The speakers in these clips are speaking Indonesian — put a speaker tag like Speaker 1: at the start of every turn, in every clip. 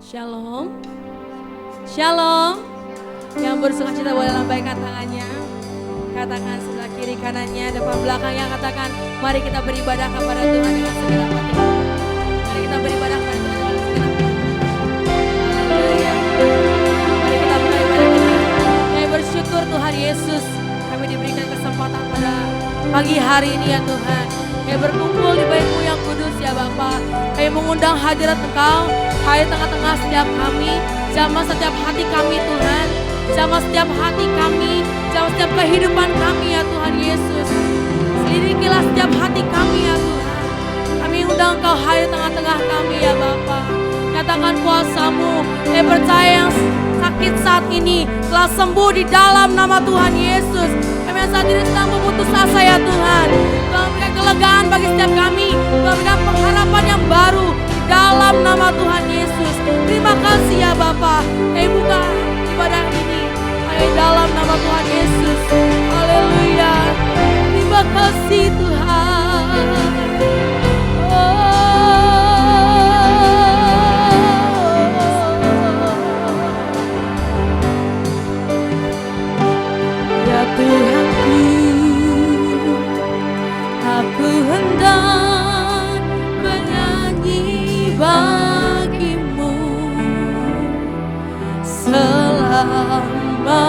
Speaker 1: Shalom. Shalom. Yang bersukacita boleh lambaikan tangannya. Katakan sebelah kiri kanannya, depan belakangnya, katakan mari kita beribadah kepada Tuhan dengan segenap hati. Mari kita beribadah kepada Tuhan dengan segenap hati. Haleluya. Mari kita mulai ibadah kita. Kami bersyukur Tuhan Yesus, kami diberikan kesempatan pada pagi hari ini ya Tuhan. Kami berkumpul di bait-Mu yang kudus ya Bapa. Kami mengundang hadirat Engkau, hadir tengah-tengah setiap kami, jamah setiap hati kami Tuhan. Jamah setiap hati kami, jamah setiap kehidupan kami ya Tuhan Yesus. Selidikilah setiap hati kami ya Tuhan. Kami undang Engkau hadir tengah-tengah kami ya Bapa. Nyatakan kuasa-Mu. Kami percaya yang sakit saat ini telah sembuh di dalam nama Tuhan Yesus. Kami yang saat ini sedang memutus asa ya Tuhan. Tuhan berikan kelegaan bagi setiap kami. Tuhan berikan pengharapan yang baru di dalam nama Tuhan Yesus. Terima kasih ya Bapa. Kami buka ibadah ini hanya dalam nama Tuhan Yesus. Haleluya. Terima kasih Tuhan. Ya Tuhanku, aku hendak menyanyi bagi-Mu selama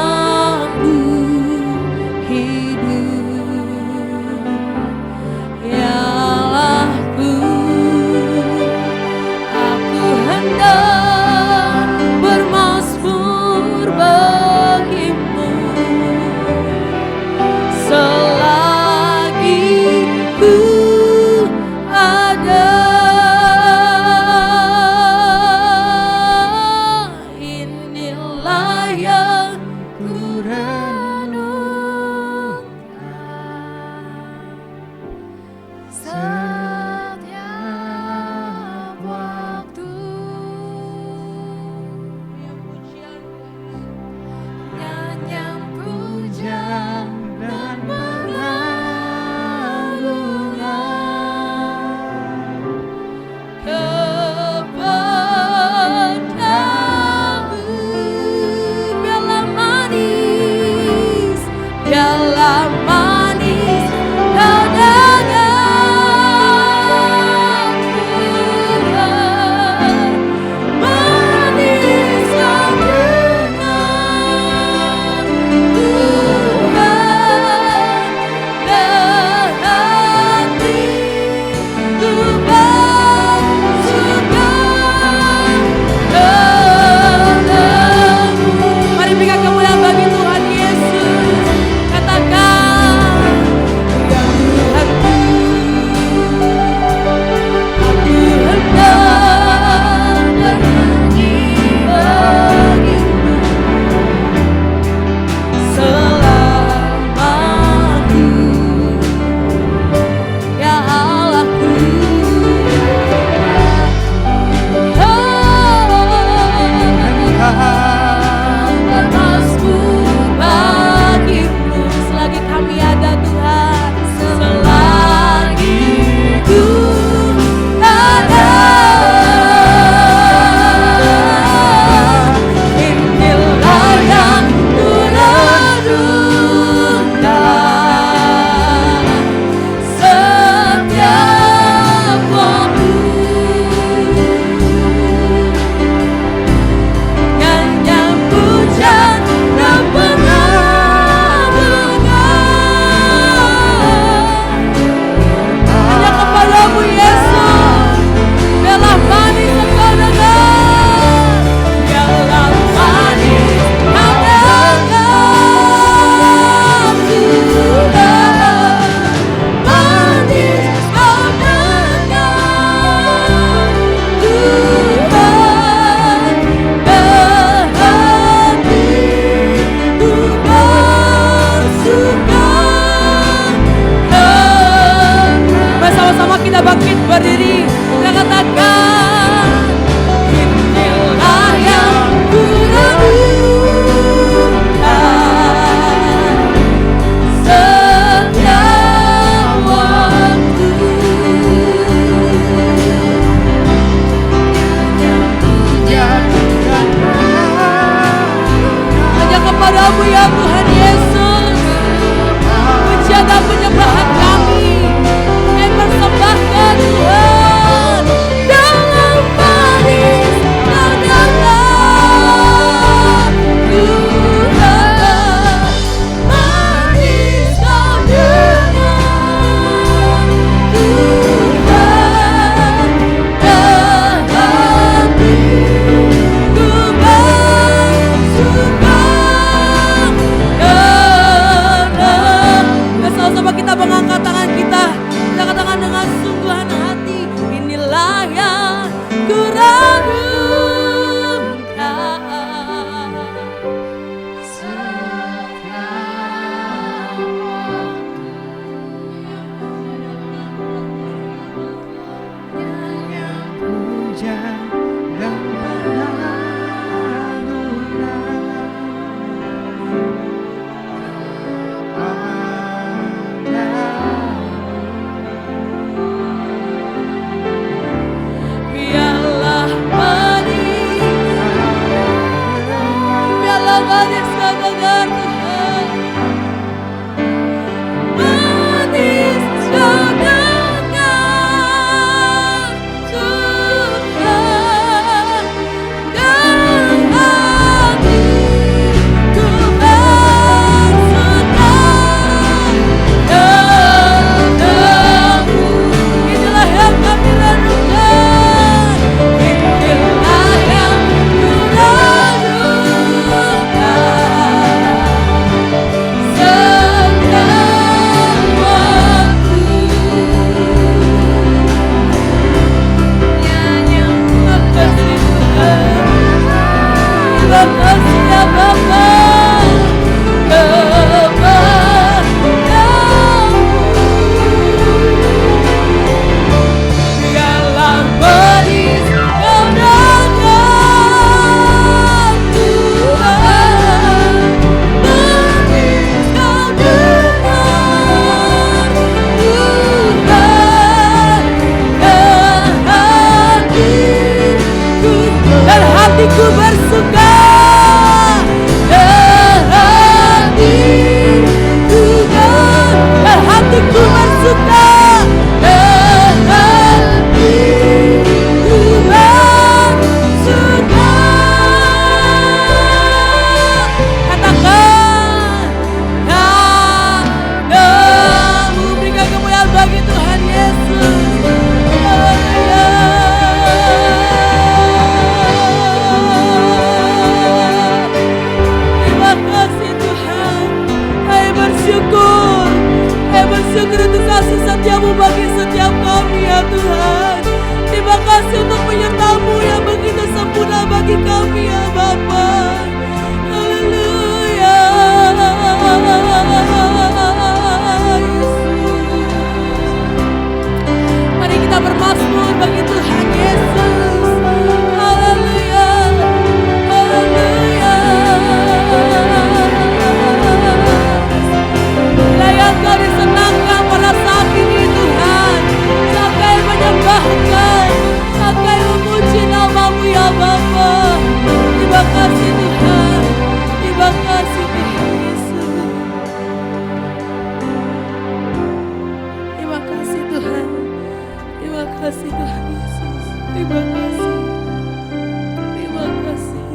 Speaker 1: bersyukur. Kami bersyukur untuk kasih setiamu bagi setiap kami ya Tuhan. Terima kasih untuk penyertamu yang begitu sempurna bagi kami ya Bapa. Haleluya. Mari kita bermazmur bagi Tuhan Yesus. Haleluya. Haleluya. Bila Engkau disenangkan pada saat ini Tuhan, sampai menyembahkan, sampai memuji nama-Mu ya Bapa. Terima kasih Tuhan. Terima kasih Tuhan Yesus. Terima kasih Tuhan. Terima kasih Tuhan Yesus. Terima kasih. Terima kasih.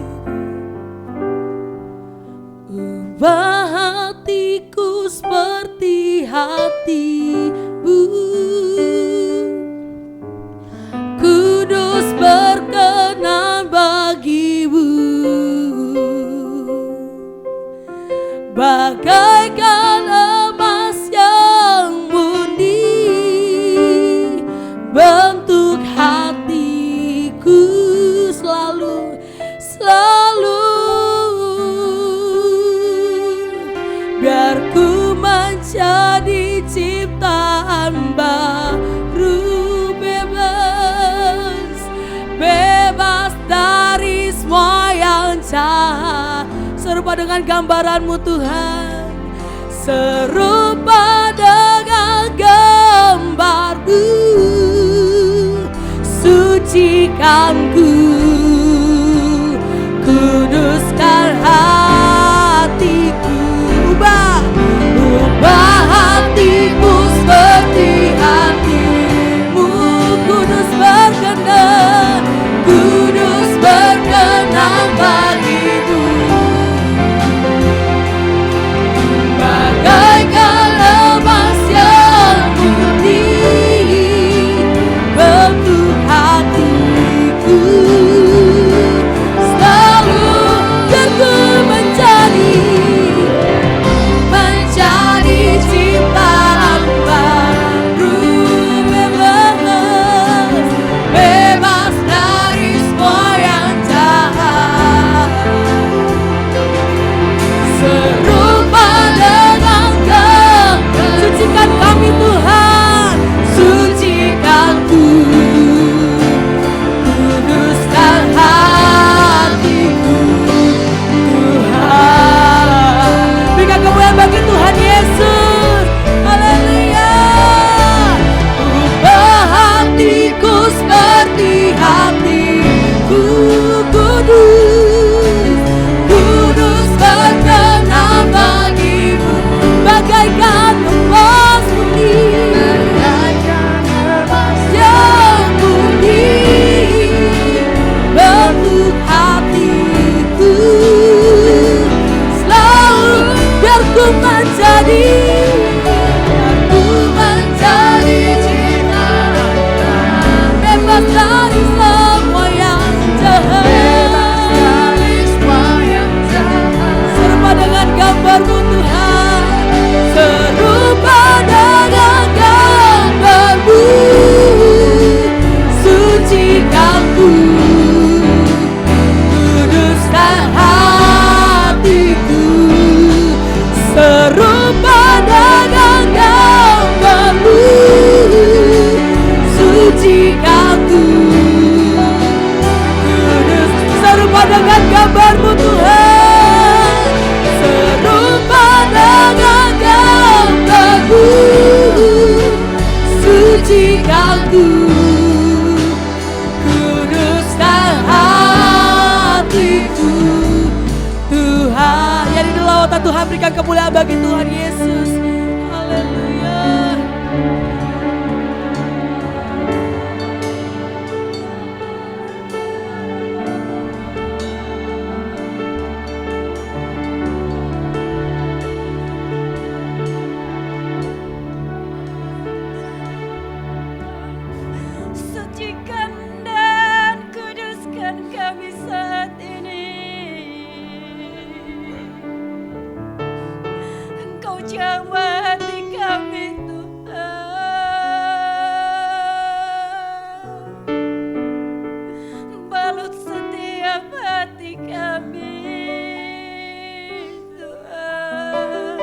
Speaker 1: Ubah hatiku seperti hati-Mu, kudus berkenan bagi-Mu, bagaikan emas yang murni, bentuk hatiku selalu, selalu. Biar ku menjadi ciptaan baru, bebas, bebas dari semua yang jahat. Serupa dengan gambaran-Mu Tuhan, serupa dengan gambar-Mu, sucikan ku, kuduskan hatiku. Ubah hatiku seperti hati-Mu, kudus berkenan, kudus berkenan bagi-Mu, bagaikan emas yang murni, bentuk hatiku selalu teguh menjadi ciptaan baru, bebas, bebas dari semua yang jahat. Serupa dengan Kau, sucikan kami Tuhan, sucikan ku, kuduskan hatiku Tuhan. Berikan kemuliaan bagi Tuhan Yesus. Haleluya. Ubah hatiku seperti hati-Mu, kudus, kudus berkenan bagi-Mu, bagaikan emas murni, bagaikan emas yang murni, bentuk hatiku selalu. Biar ku menjadi ciptaan, bebas dari semua yang jahat, serupa dengan gambar-Mu Tuhan, serupa dengan gambar-Mu, sucikan ku, kuduskan hatiku, serupa dengan gambar-Mu, sucikan ku, kudus, serupa dengan gambar-Mu Tuhan, serupa dengan gambar-Mu, sucikan ku, kuduskan hatiku Tuhan. Ya, di lautan Tuhan, berikan kemuliaan bagi Tuhan Yesus. Haleluya. Sucikan dan kuduskan kami saat ini. jamah hati kami Tuhan. Balut setiap hati kami Tuhan.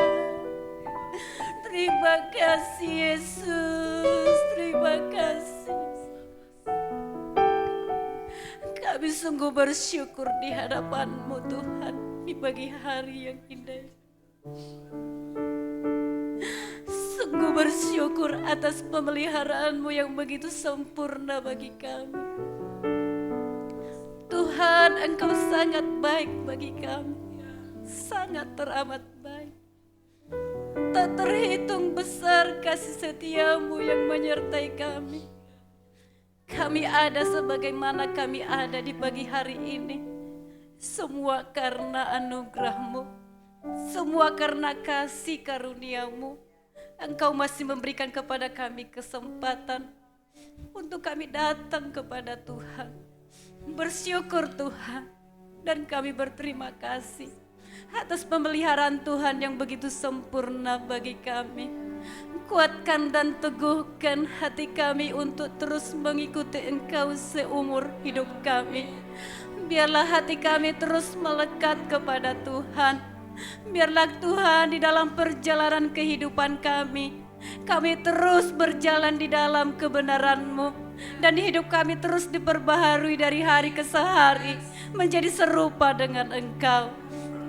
Speaker 1: Terima kasih Yesus, terima kasih. Kami sungguh bersyukur di hadapan-Mu Tuhan di pagi hari yang indah. Sungguh bersyukur atas pemeliharaan-Mu yang begitu sempurna bagi kami. Tuhan, Engkau sangat baik bagi kami, sangat teramat baik. Tak terhitung besar kasih setia-Mu yang menyertai kami. Kami ada sebagaimana kami ada di pagi hari ini. Semua karena anugerah-Mu, semua karena kasih karunia-Mu. Engkau masih memberikan kepada kami kesempatan untuk kami datang kepada Tuhan. Bersyukur Tuhan, dan kami berterima kasih atas pemeliharaan Tuhan yang begitu sempurna bagi kami. Kuatkan dan teguhkan hati kami untuk terus mengikuti Engkau seumur hidup kami. Biarlah hati kami terus melekat kepada Tuhan. Biarlah Tuhan di dalam perjalanan kehidupan kami terus berjalan di dalam kebenaran-Mu. Dan hidup kami terus diperbaharui dari hari ke hari menjadi serupa dengan Engkau.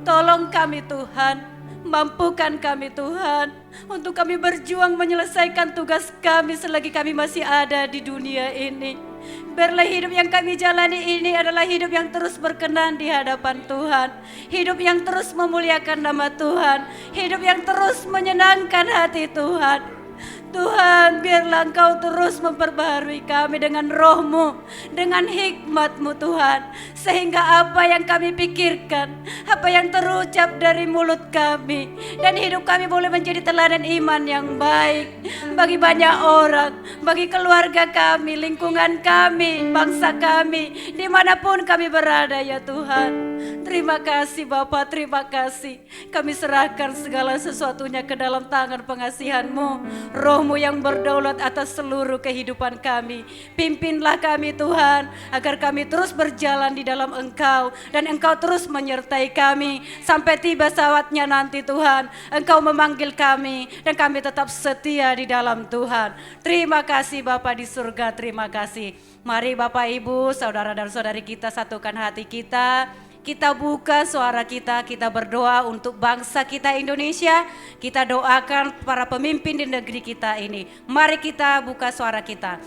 Speaker 1: Tolong kami Tuhan, mampukan kami Tuhan untuk kami berjuang menyelesaikan tugas kami selagi kami masih ada di dunia ini. Biarlah hidup yang kami jalani ini adalah hidup yang terus berkenan di hadapan Tuhan. Hidup yang terus memuliakan nama Tuhan. Hidup yang terus menyenangkan hati Tuhan. Tuhan, biarlah Engkau terus memperbaharui kami dengan roh-Mu, dengan hikmat-Mu Tuhan. Sehingga apa yang kami pikirkan, apa yang terucap dari mulut kami, dan hidup kami boleh menjadi teladan iman yang baik bagi banyak orang, bagi keluarga kami, lingkungan kami, bangsa kami, dimanapun kami berada ya Tuhan. Terima kasih Bapa, terima kasih. Kami serahkan segala sesuatunya ke dalam tangan pengasihan-Mu. Roh-Mu yang berdaulat atas seluruh kehidupan kami. Pimpinlah kami Tuhan, agar kami terus berjalan di dalam Engkau. Dan Engkau terus menyertai kami sampai tiba saatnya nanti Tuhan. Engkau memanggil kami dan kami tetap setia di dalam Tuhan. Terima kasih Bapa di surga, terima kasih. Mari Bapak Ibu, saudara dan saudari kita satukan hati kita. Kita buka suara kita berdoa untuk bangsa kita Indonesia. Kita doakan para pemimpin di negeri kita ini. Mari kita buka suara kita.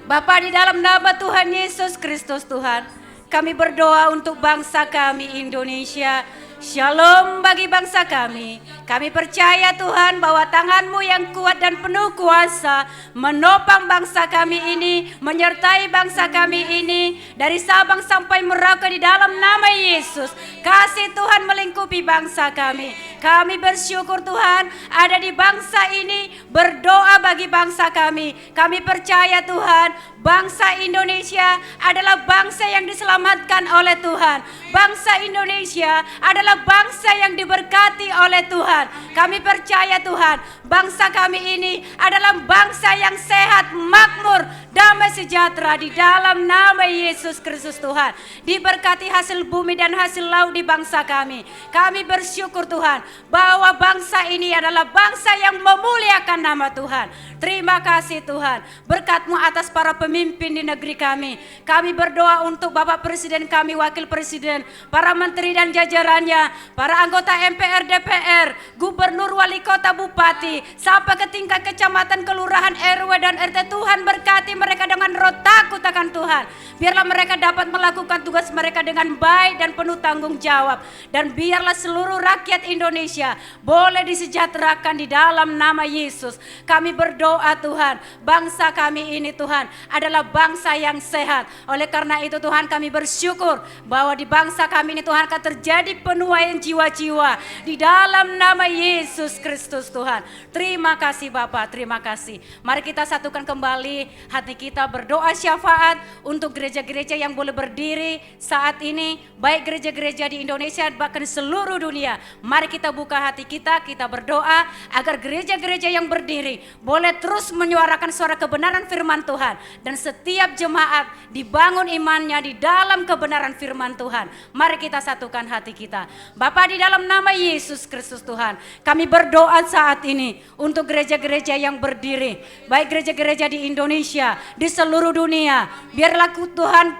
Speaker 1: Bapa, di dalam nama Tuhan Yesus Kristus Tuhan, kami berdoa untuk bangsa kami Indonesia. Shalom bagi bangsa kami. Kami percaya Tuhan bahwa tangan-Mu yang kuat dan penuh kuasa menopang bangsa kami ini, menyertai bangsa kami ini dari Sabang sampai Merauke di dalam nama Yesus. Kasih Tuhan melingkupi bangsa kami. Kami bersyukur Tuhan ada di bangsa ini, berdoa bagi bangsa kami. Kami percaya Tuhan bangsa Indonesia adalah bangsa yang diselamatkan oleh Tuhan. Bangsa Indonesia adalah bangsa yang diberkati oleh Tuhan. Kami percaya Tuhan, bangsa kami ini adalah bangsa yang sehat, makmur, damai sejahtera di dalam nama Yesus Kristus Tuhan. Diberkati hasil bumi dan hasil laut di bangsa kami. Kami bersyukur Tuhan bahwa bangsa ini adalah bangsa yang memuliakan nama Tuhan. Terima kasih Tuhan, berkat-Mu atas para pemimpin di negeri kami. Kami berdoa untuk Bapak Presiden kami, Wakil Presiden, para menteri dan jajarannya, para anggota MPR, DPR, Gubernur, Wali Kota, Bupati, sampai ke tingkat kecamatan, kelurahan, RW dan RT. Tuhan berkati mereka dengan roh takut akan Tuhan. Biarlah mereka dapat melakukan tugas mereka dengan baik dan penuh tanggung jawab. Dan biarlah seluruh rakyat Indonesia boleh disejahterakan di dalam nama Yesus. Kami berdoa Tuhan, bangsa kami ini Tuhan adalah bangsa yang sehat. Oleh karena itu Tuhan kami bersyukur bahwa di bangsa kami ini Tuhan akan terjadi penuh
Speaker 2: penyuaian jiwa-jiwa di dalam nama Yesus Kristus Tuhan. Terima kasih Bapak, terima kasih. Mari kita satukan kembali hati kita, berdoa syafaat untuk gereja-gereja yang boleh berdiri saat ini, baik gereja-gereja di Indonesia bahkan seluruh dunia. Mari kita buka hati kita berdoa agar gereja-gereja yang berdiri boleh terus menyuarakan suara kebenaran firman Tuhan, dan setiap jemaat dibangun imannya di dalam kebenaran firman Tuhan. Mari kita satukan hati kita. Bapa, di dalam nama Yesus Kristus Tuhan, kami berdoa saat ini untuk gereja-gereja yang berdiri, baik gereja-gereja di Indonesia, di seluruh dunia. Biarlah Tuhan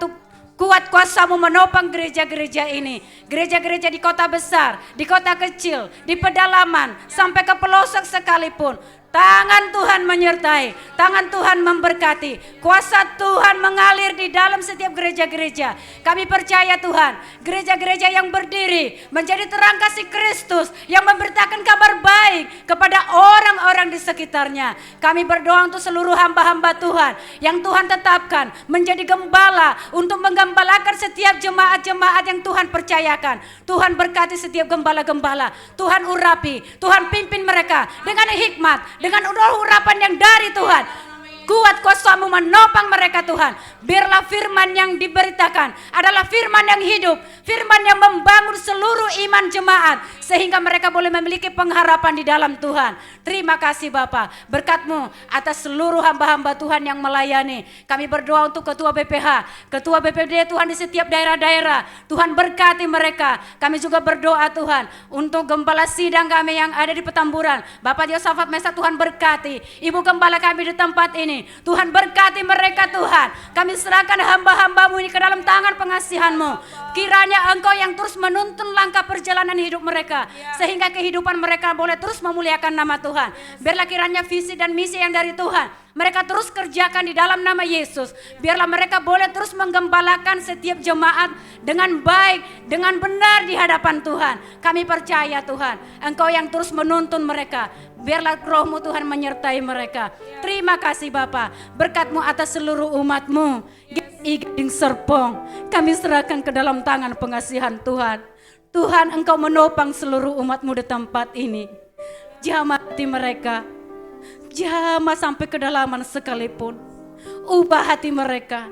Speaker 2: kuat kuasa-Mu menopang gereja-gereja ini. Gereja-gereja di kota besar, di kota kecil, di pedalaman, sampai ke pelosok sekalipun. Tangan Tuhan menyertai, tangan Tuhan memberkati, kuasa Tuhan mengalir di dalam setiap gereja-gereja. Kami percaya Tuhan, gereja-gereja yang berdiri menjadi terang kasih Kristus yang memberitakan kabar baik kepada orang-orang di sekitarnya. Kami berdoa untuk seluruh hamba-hamba Tuhan yang Tuhan tetapkan menjadi gembala untuk menggembalakan setiap jemaat-jemaat yang Tuhan percayakan. Tuhan berkati setiap gembala-gembala, Tuhan urapi, Tuhan pimpin mereka dengan hikmat, dengan urapan yang dari Tuhan. Kuat kuasa-Mu menopang mereka Tuhan. Biarlah firman yang diberitakan adalah firman yang hidup, firman yang membangun seluruh iman jemaat, sehingga mereka boleh memiliki pengharapan di dalam Tuhan. Terima kasih Bapa, berkat-Mu atas seluruh hamba-hamba Tuhan yang melayani. Kami berdoa untuk ketua BPH, ketua BPD Tuhan di setiap daerah-daerah. Tuhan berkati mereka. Kami juga berdoa Tuhan untuk gembala sidang kami yang ada di Petamburan, Bapak Yosafat Mesa, Tuhan berkati. Ibu gembala kami di tempat ini, Tuhan berkati mereka Tuhan. Kami serahkan hamba-hamba-Mu ini ke dalam tangan pengasihan-Mu. Kiranya Engkau yang terus menuntun langkah perjalanan hidup mereka, sehingga kehidupan mereka boleh terus memuliakan nama Tuhan. Biarlah kiranya visi dan misi yang dari Tuhan mereka terus kerjakan di dalam nama Yesus. Biarlah mereka boleh terus menggembalakan setiap jemaat dengan baik, dengan benar di hadapan Tuhan. Kami percaya Tuhan, Engkau yang terus menuntun mereka. Biarlah Roh-Mu Tuhan menyertai mereka. Terima kasih Bapa, berkat-Mu atas seluruh umat-Mu. Gading Serpong, kami serahkan ke dalam tangan pengasihan Tuhan. Tuhan, Engkau menopang seluruh umat-Mu di tempat ini. Jamah hati mereka, jamah sampai kedalaman sekalipun. Ubah hati mereka,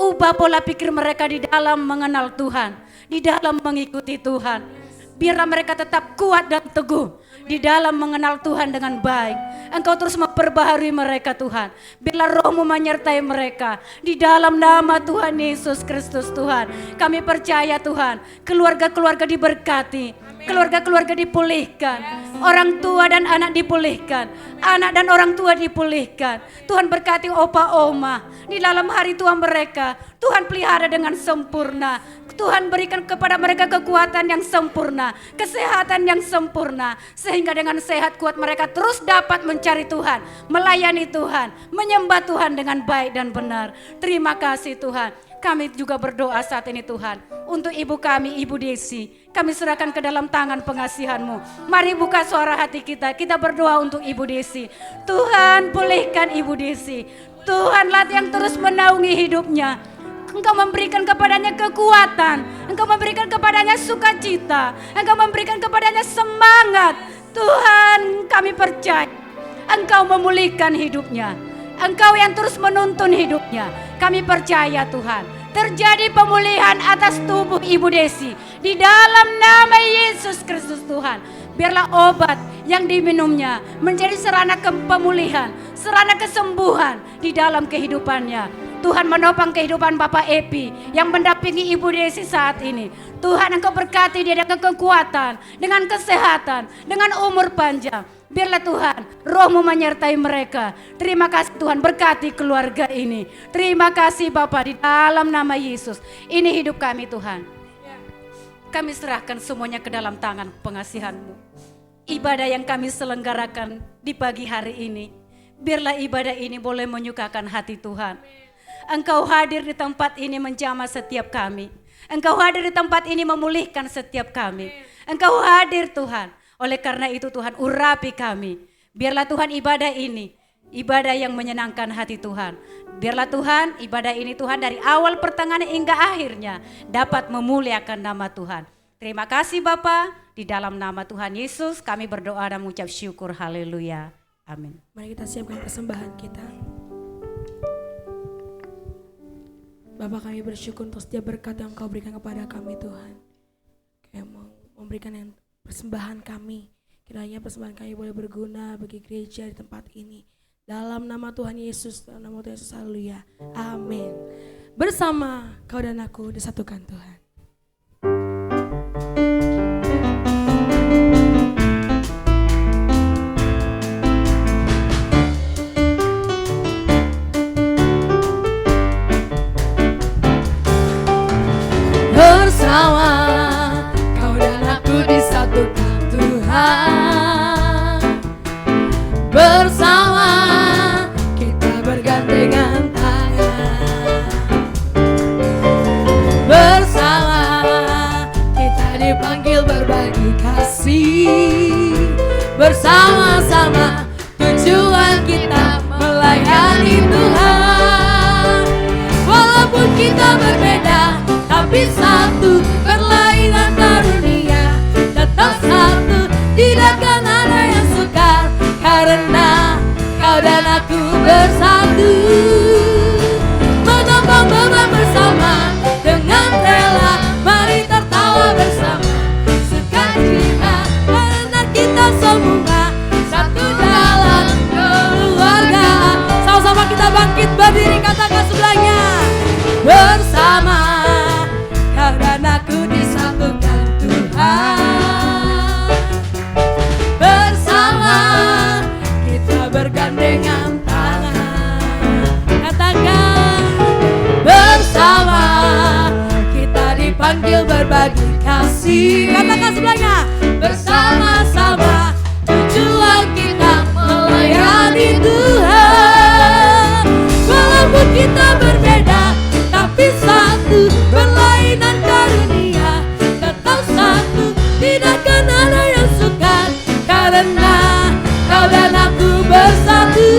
Speaker 2: ubah pola pikir mereka di dalam mengenal Tuhan, di dalam mengikuti Tuhan. Biarlah mereka tetap kuat dan teguh di dalam mengenal Tuhan dengan baik. Engkau terus memperbaharui mereka Tuhan. Biarlah Roh-Mu menyertai mereka di dalam nama Tuhan Yesus Kristus Tuhan. Kami percaya Tuhan, keluarga-keluarga diberkati, keluarga-keluarga dipulihkan, orang tua dan anak dipulihkan, anak dan orang tua dipulihkan. Tuhan berkati opa oma di dalam hari tua mereka. Tuhan pelihara dengan sempurna. Tuhan berikan kepada mereka kekuatan yang sempurna, kesehatan yang sempurna, sehingga dengan sehat kuat mereka terus dapat mencari Tuhan, melayani Tuhan, menyembah Tuhan dengan baik dan benar. Terima kasih Tuhan. Kami juga berdoa saat ini Tuhan untuk ibu kami, Ibu Desi. Kami serahkan ke dalam tangan pengasihan-Mu. Mari buka suara hati kita. Kita berdoa untuk Ibu Desi. Tuhan, pulihkan Ibu Desi. Tuhanlah yang terus menaungi hidupnya. Engkau memberikan kepadanya kekuatan, Engkau memberikan kepadanya sukacita, Engkau memberikan kepadanya semangat. Tuhan, kami percaya Engkau memulihkan hidupnya, Engkau yang terus menuntun hidupnya. Kami percaya Tuhan, terjadi pemulihan atas tubuh Ibu Desi di dalam nama Yesus Kristus Tuhan. Biarlah obat yang diminumnya menjadi sarana pemulihan, sarana kesembuhan di dalam kehidupannya. Tuhan menopang kehidupan Bapak Epi yang mendampingi Ibu Desi saat ini. Tuhan, Engkau berkati dia dengan kekuatan, dengan kesehatan, dengan umur panjang. Biarlah Tuhan, Roh-Mu menyertai mereka. Terima kasih Tuhan, berkati keluarga ini. Terima kasih Bapak, di dalam nama Yesus. Ini hidup kami Tuhan. Kami serahkan semuanya ke dalam tangan pengasihan-Mu. Ibadah yang kami selenggarakan di pagi hari ini, biarlah ibadah ini boleh menyukakan hati Tuhan. Engkau hadir di tempat ini menjamah setiap kami. Engkau hadir di tempat ini memulihkan setiap kami. Engkau hadir Tuhan. Oleh karena itu Tuhan, urapi kami. Biarlah Tuhan ibadah ini, ibadah yang menyenangkan hati Tuhan. Biarlah Tuhan ibadah ini Tuhan dari awal pertengahan hingga akhirnya dapat memuliakan nama Tuhan. Terima kasih Bapa, di dalam nama Tuhan Yesus kami berdoa dan mengucap syukur, haleluya, amin.
Speaker 1: Mari kita siapkan persembahan kita. Bapa, kami bersyukur untuk setiap berkat yang Kau berikan kepada kami Tuhan. Kau memberikan yang persembahan kami. Kiranya persembahan kami boleh berguna bagi gereja di tempat ini. Dalam nama Tuhan Yesus, dalam nama Tuhan Yesus, haleluya, amin. Bersama Kau dan aku disatukan Tuhan. Bersama Kau dan aku disatukan Tuhan. Bersama kita bergandengan tangan. Bersama kita dipanggil berbagi kasih. Bersama-sama tujuan kita melayani Tuhan. Walaupun kita berbeda, tapi satu, berlainan karunia, tetap satu, tidak akan ada yang sukar, karena Kau dan aku bersatu. Menopang beban bersama, dengan rela, mari tertawa bersama, sukacita, karena kita semua satu dalam keluarga. Sama-sama kita bangkit berdiri, katakan sebelahnya. Bersama Kau dan aku disatukan Tuhan. Bersama kita bergandengan tangan. Katakan, bersama kita dipanggil berbagi kasih. Katakan sebelahnya. Bersama-sama tujuan kita melayani Tuhan. Walaupun kita berbeda, tapi satu, berlainan karunia, tetap satu, tidak akan ada yang sukar, karena Kau dan aku bersatu.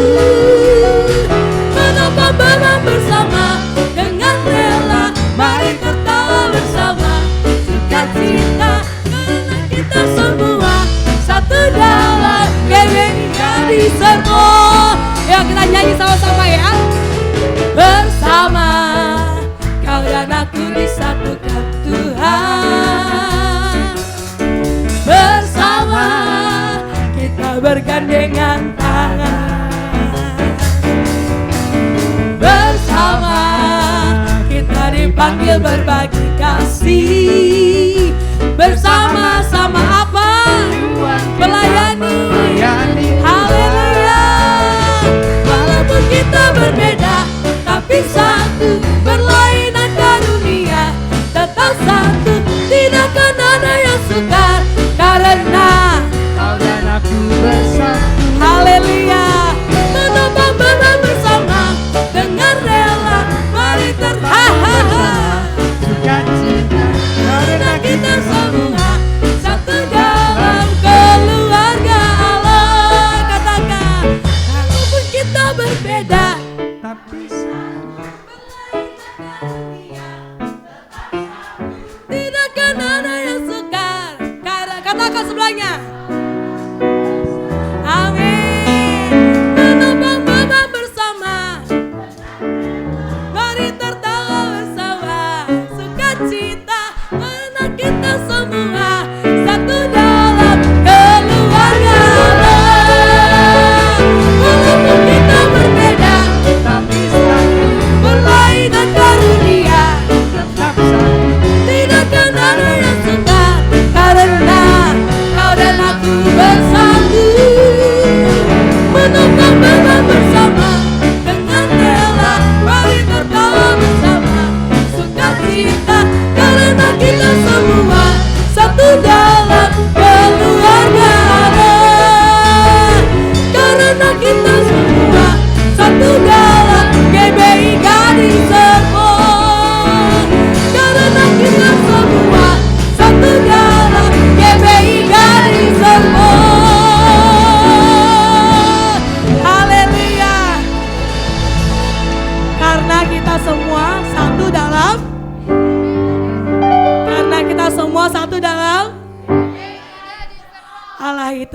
Speaker 1: Menopang beban bersama, dengan rela, mari tertawa bersama, sukacita, karena kita semua satu dalam gereja di Sermo. Yuk kita nyanyi sama-sama ya. Bersama Kau dan aku disatukan Tuhan. Bersama kita bergandengan tangan. Bersama kita dipanggil berbagi kasih. Bersama-sama apa? Melayani. Haleluya. Walaupun kita berbeda, tapi satu, berlainan karunia, tetap satu, tidak akan ada yang sukar, karena
Speaker 3: Kau dan aku bersatu.
Speaker 1: haleluya. Menopang beban bersama, dengan rela, mari tertawa,
Speaker 3: Sukacita,
Speaker 1: karena kita semua satu dalam keluarga Allah.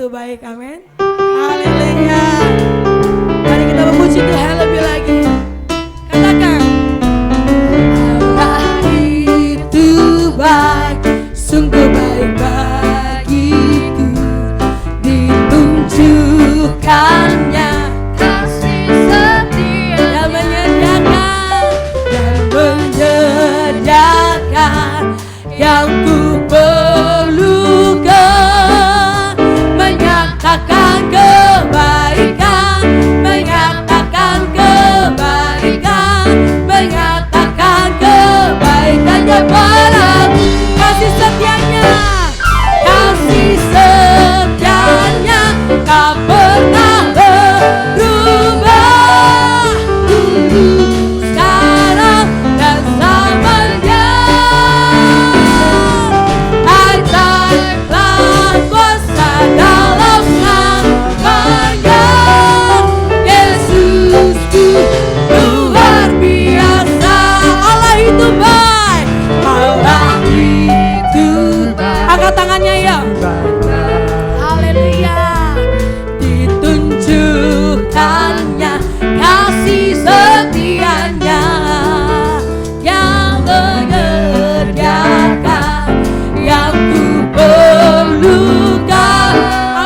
Speaker 1: itu baik, amin. Haleluya. Mari kita memuji Tuhan lebih lagi. Katakan, Allah itu baik, sungguh baik bagiku, ditunjukkannya kasih setia yang menyediakan yang ku perlukan, menyatakan kebaikan, menyatakan kebaikan, menyatakan kebaikannya padaku, kasih setianya, kasih setianya tak pernah berubah, dulu, sekarang dan selamanya. Ajaiblah kuasa dalam namanya, Yesusku luar biasa. Allah itu baik, Allah itu baik. Angkat tangannya ya. Haleluya. Ditunjukkannya kasih setianya yang menyediakan yang ku perlukan.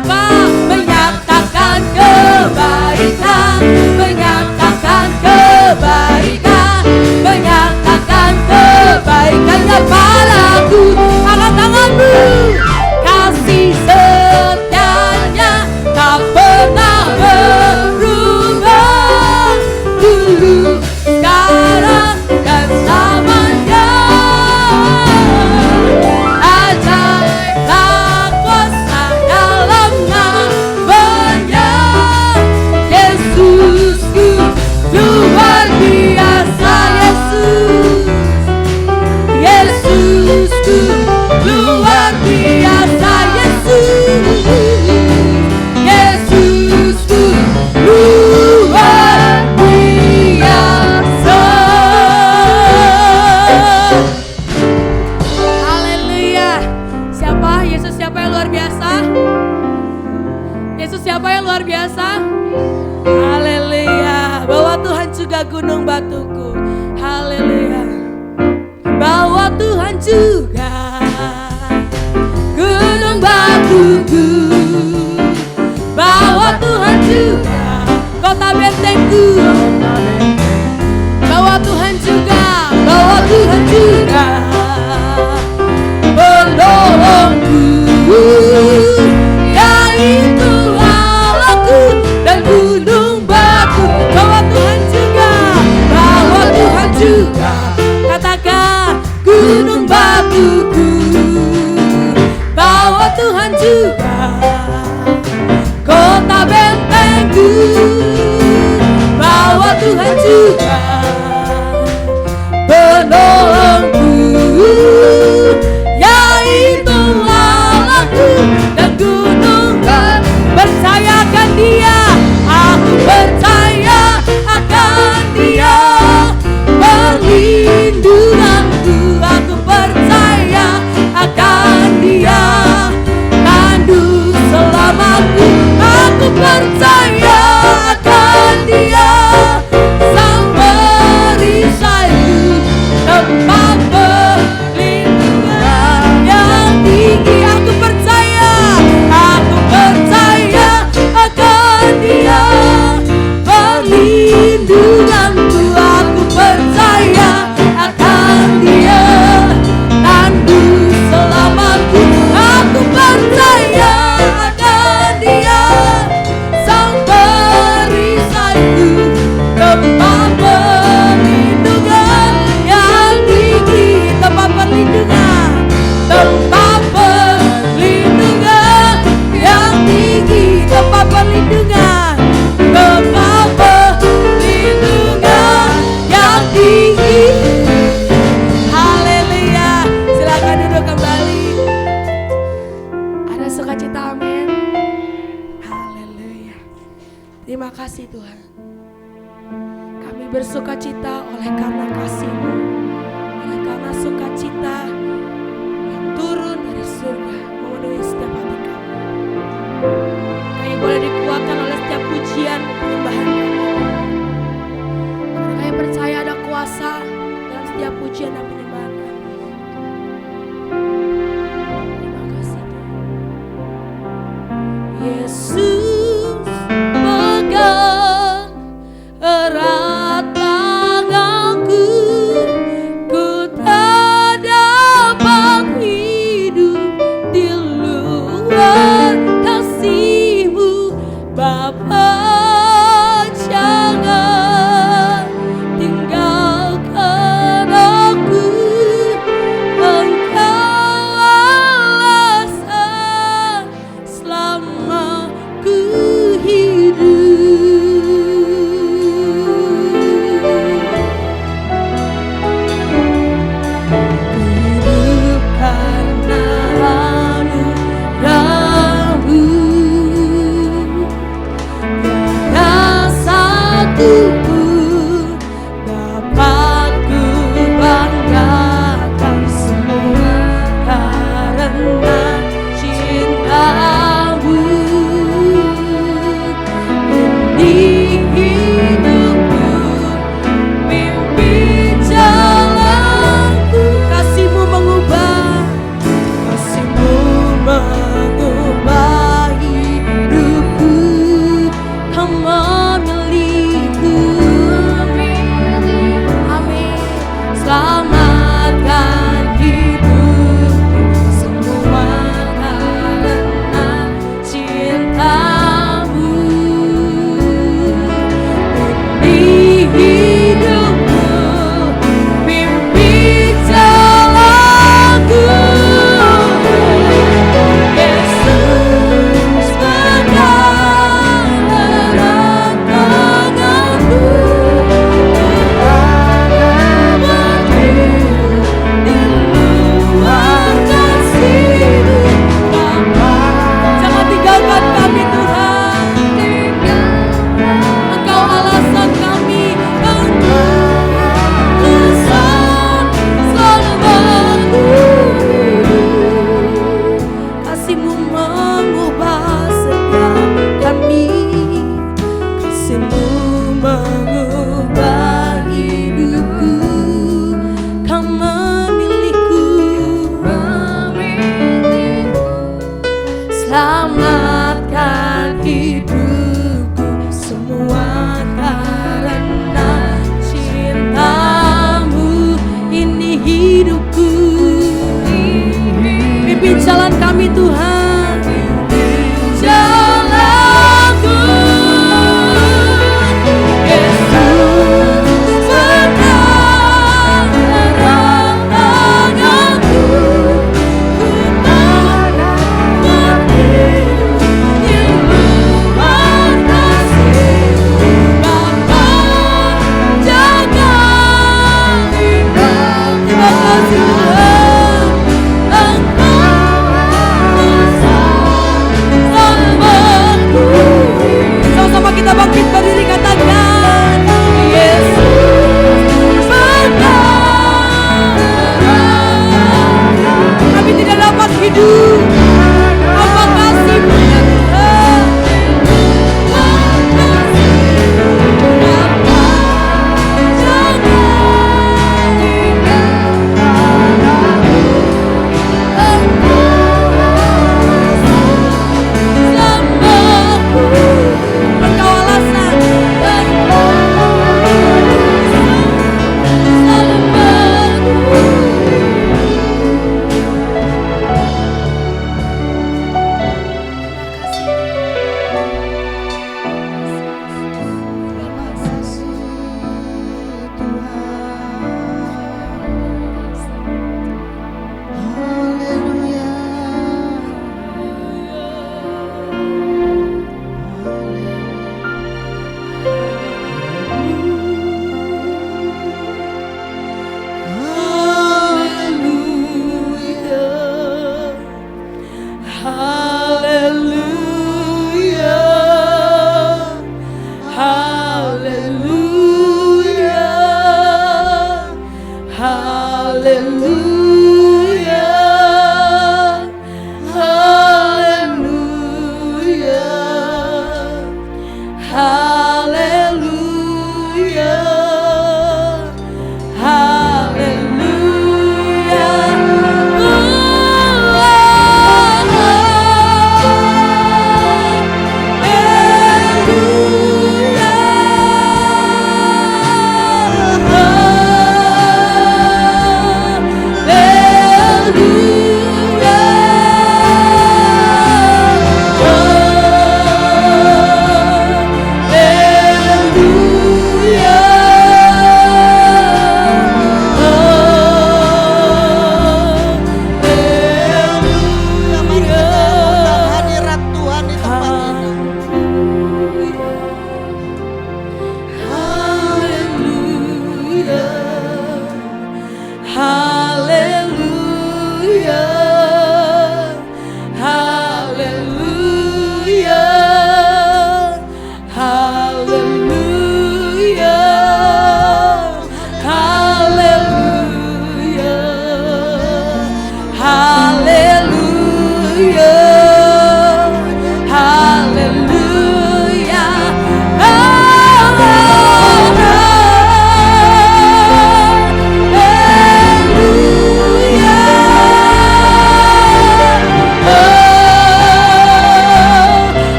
Speaker 1: Apa? Menyatakan kebaikan, menyatakan kebaikan, menyatakan kebaikannya padaku. Angkat tanganmu. Kasih setianya tak pernah berubah, dulu, sekarang dan selamanya. Ajaiblah kuasa dalam namanya, Yesusku luar biasa. Yesusku luar biasa. Yesusku luar biasa. Haleluya. Siapa? Yesus siapa yang luar biasa? Yesus siapa yang luar biasa? Haleluya. Bahwa Tuhan juga gunung batuku. Haleluya. Bahwa Tuhan juga gunung batuku, bahwa Tuhan juga kota bentengku, bahwa Tuhan juga, bahwa Tuhan juga penolongku, yaitu Allahku dan gunung batu. Bahwa Tuhan juga, bahwa Tuhan juga, katakan gunung batuku, bahwa Tuhan juga kota bentengku, bahwa Tuhan juga penolongku, yaitu Allahku dan gunung batu. Percayakan Dia, aku percaya akan Dia, perlindunganku. Aku percaya akan Dia, tandu selamatku. Aku percaya akan Dia, sang perisaiku, tempat perlindungan yang tinggi. Aku percaya akan Dia, perlindunganku. Aku percaya akan Dia, tandu selamatku. Aku percaya akan Dia, sang perisaiku, tempat perlindungan yang tinggi. Tempat perlindungan, tempat perlindungan yang tinggi. Tempat perlindungan, tempat perlindungan yang tinggi. Haleluya. Silakan duduk kembali. Ada sukacita, amin. Haleluya. Terima kasih Tuhan. Kami bersukacita oleh karena kasih-Mu, oleh karena sukacita yang turun dari surga memenuhi setiap hati kami. boleh dikuatkan oleh setiap pujian penyembahan kami. Karena kami percaya ada kuasa dalam setiap pujian dan penyembahan kami. Terima kasih Tuhan. Yesus pegang erat tanganku, ku tak dapat hidup di luar kasih-Mu, Bapa. Jangan tinggalkan aku, Engkau alasan selama ku hidup. Hidup karena anugerah-Mu,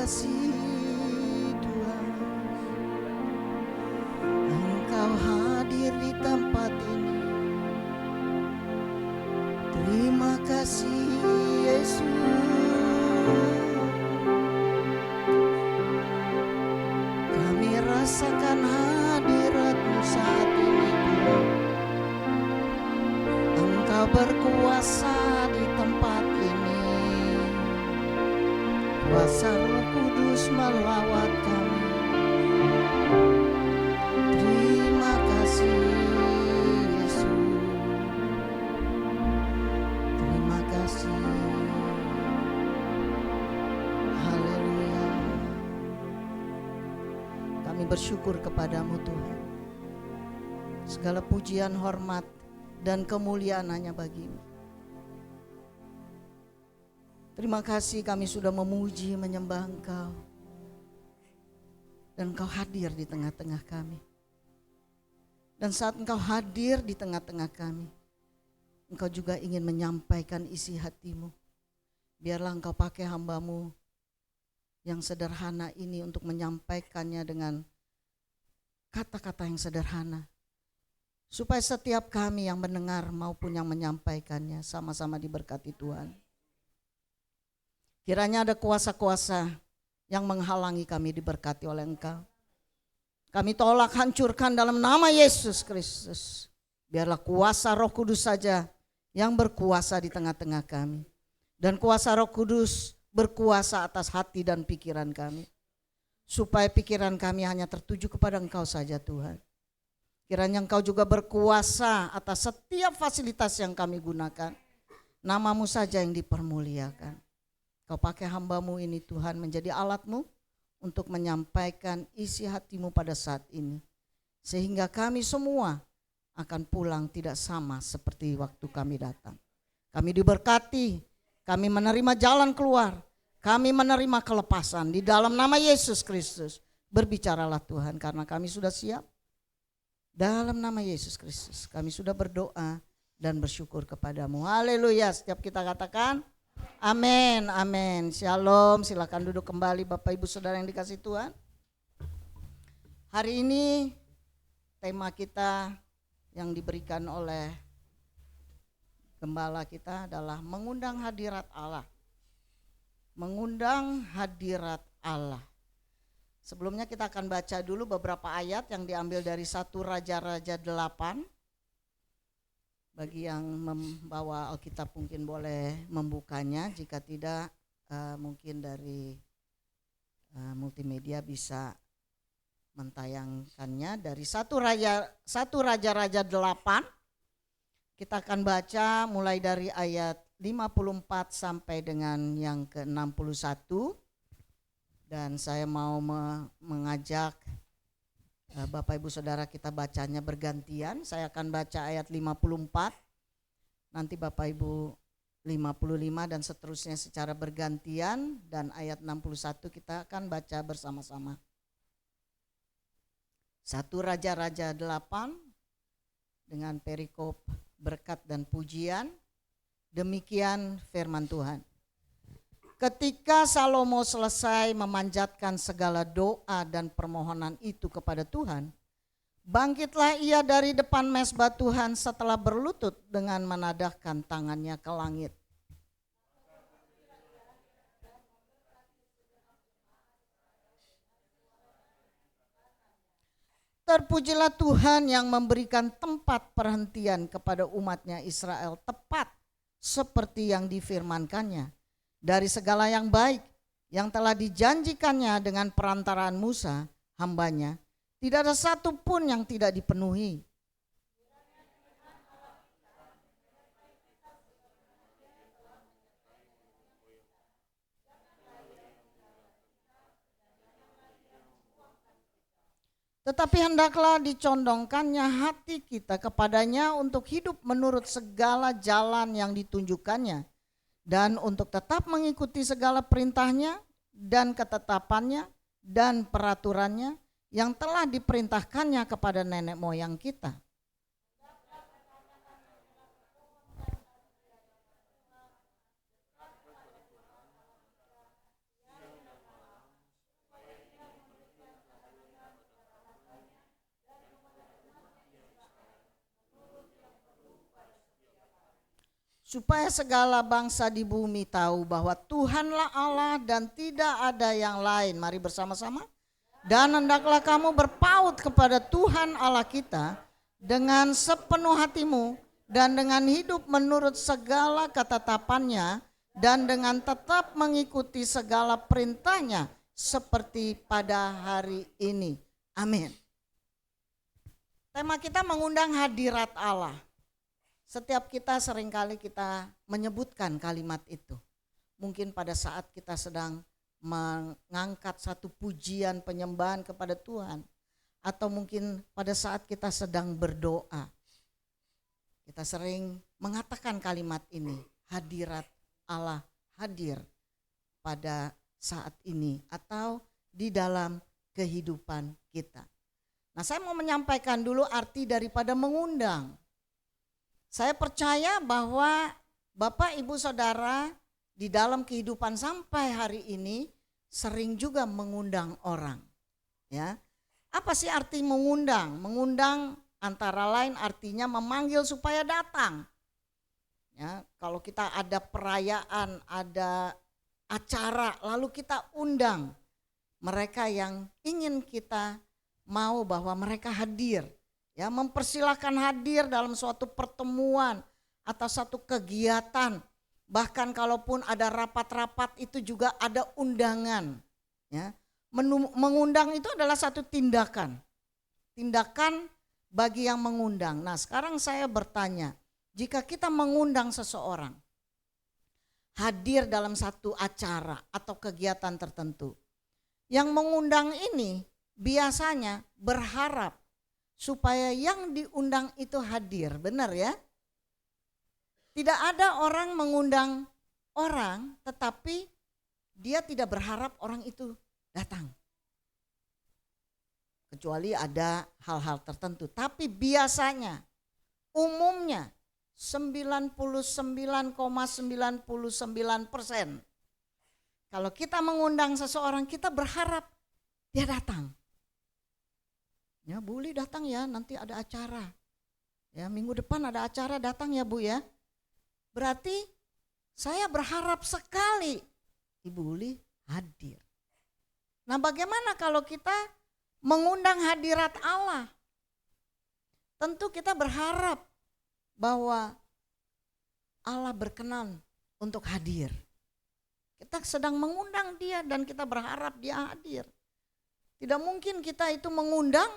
Speaker 4: kasih Tuhan, Engkau hadir di tempat ini. Terima kasih Yesus. Kami rasakan hadirat-Mu saat ini Tuhan. Engkau berkuasa di tempat ini. Kuasa Roh Kudus melawat kami. Terima kasih Yesus. Terima kasih. Haleluya. Kami bersyukur kepadamu Tuhan. Segala pujian, hormat, dan kemuliaan hanya bagimu. Terima kasih kami sudah memuji, menyembah Engkau. Dan Engkau hadir di tengah-tengah kami. Dan saat Engkau hadir di tengah-tengah kami, Engkau juga ingin menyampaikan isi hatimu. Biarlah Engkau pakai hamba-Mu yang sederhana ini untuk menyampaikannya dengan kata-kata yang sederhana. Supaya setiap kami yang mendengar maupun yang menyampaikannya sama-sama diberkati Tuhan. Kiranya ada kuasa-kuasa yang menghalangi kami diberkati oleh Engkau. Kami tolak, hancurkan dalam nama Yesus Kristus. Biarlah kuasa Roh Kudus saja yang berkuasa di tengah-tengah kami. Dan kuasa Roh Kudus berkuasa atas hati dan pikiran kami. Supaya pikiran kami hanya tertuju kepada Engkau saja Tuhan. Kiranya Engkau juga berkuasa atas setiap fasilitas yang kami gunakan. Nama-Mu saja yang dipermuliakan. Kau pakai hamba-Mu ini Tuhan menjadi alat-Mu untuk menyampaikan isi hati-Mu pada saat ini. Sehingga kami semua akan pulang tidak sama seperti waktu kami datang. Kami diberkati, kami menerima jalan keluar, kami menerima kelepasan di dalam nama Yesus Kristus. Berbicaralah Tuhan karena kami sudah siap. Dalam nama Yesus Kristus kami sudah berdoa dan bersyukur kepadamu. Haleluya. Setiap kita katakan amin, amin. Shalom, silakan duduk kembali Bapak Ibu Saudara yang dikasihi Tuhan. Hari ini tema kita yang diberikan oleh gembala kita adalah mengundang hadirat Allah. Mengundang hadirat Allah. Sebelumnya kita akan baca dulu beberapa ayat yang diambil dari 1 Raja-Raja 8. Bagi yang membawa Alkitab mungkin boleh membukanya, jika tidak mungkin dari multimedia bisa mentayangkannya. Dari 1 Raja-Raja 8 kita akan baca mulai dari ayat 54 sampai dengan yang ke-61. Dan saya mau mengajak Bapak Ibu Saudara kita bacanya bergantian. Saya akan baca ayat 54, nanti Bapak Ibu 55 dan seterusnya secara bergantian. Dan ayat 61 kita akan baca bersama-sama. 1 Raja-Raja 8 dengan perikop berkat dan pujian. Demikian firman Tuhan. Ketika Salomo selesai memanjatkan segala doa dan permohonan itu kepada Tuhan, bangkitlah ia dari depan mezbah Tuhan setelah berlutut dengan menadahkan tangannya ke langit. Terpujilah Tuhan yang memberikan tempat perhentian kepada umatnya Israel tepat seperti yang difirmankannya. Dari segala yang baik yang telah dijanjikannya dengan perantaraan Musa, hambanya, tidak ada satu pun yang tidak dipenuhi. Tetapi hendaklah dicondongkannya hati kita kepadanya untuk hidup menurut segala jalan yang ditunjukkannya, dan untuk tetap mengikuti segala perintahnya dan ketetapannya dan peraturannya yang telah diperintahkannya kepada nenek moyang kita. supaya segala bangsa di bumi tahu bahwa Tuhanlah Allah dan tidak ada yang lain. Mari bersama-sama. Dan hendaklah kamu berpaut kepada Tuhan Allah kita dengan sepenuh hatimu dan dengan hidup menurut segala ketetapannya dan dengan tetap mengikuti segala perintahnya seperti pada hari ini. Amin. Tema kita mengundang hadirat Allah. Setiap kita seringkali kita menyebutkan kalimat itu. Mungkin pada saat kita sedang mengangkat satu pujian penyembahan kepada Tuhan. Atau mungkin pada saat kita sedang berdoa. Kita sering mengatakan kalimat ini. Hadirat Allah hadir pada saat ini. Atau di dalam kehidupan kita. Nah, saya mau menyampaikan dulu arti daripada mengundang. Saya percaya bahwa Bapak, Ibu, Saudara di dalam kehidupan sampai hari ini sering juga mengundang orang. Ya, apa sih arti mengundang? Mengundang antara lain artinya memanggil supaya datang. Ya, kalau kita ada perayaan, ada acara, lalu kita undang mereka yang ingin kita mau bahwa mereka hadir. Ya, mempersilahkan hadir dalam suatu pertemuan atau satu kegiatan. Bahkan kalaupun ada rapat-rapat itu juga ada undangan. Ya, mengundang itu adalah satu tindakan. Tindakan bagi yang mengundang. Nah, sekarang saya bertanya, jika kita mengundang seseorang hadir dalam satu acara atau kegiatan tertentu, yang mengundang ini biasanya berharap supaya yang diundang itu hadir, benar ya? Tidak ada orang mengundang orang tetapi dia tidak berharap orang itu datang. Kecuali ada hal-hal tertentu, tapi biasanya umumnya 99,99% kalau kita mengundang seseorang kita berharap dia datang. Ya, boleh datang ya, nanti ada acara. Ya, minggu depan ada acara, datang ya Bu ya. Berarti saya berharap sekali Ibu Uli hadir. Nah, bagaimana kalau kita mengundang hadirat Allah? Tentu kita berharap bahwa Allah berkenan untuk hadir. Kita sedang mengundang dia dan kita berharap dia hadir. Tidak mungkin kita itu mengundang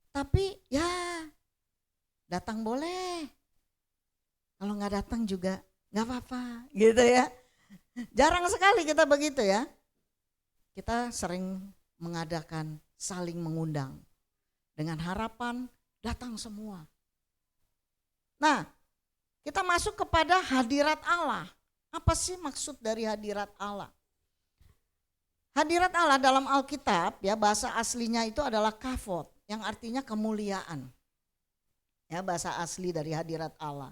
Speaker 4: tapi ya datang boleh, kalau nggak datang juga nggak apa-apa gitu ya. Jarang sekali kita begitu ya. Kita sering mengadakan saling mengundang dengan harapan datang semua. Nah, kita masuk kepada hadirat Allah. Apa sih maksud dari hadirat Allah? Hadirat Allah dalam Alkitab ya, bahasa aslinya itu adalah kavod, yang artinya kemuliaan. Ya, bahasa asli dari hadirat Allah.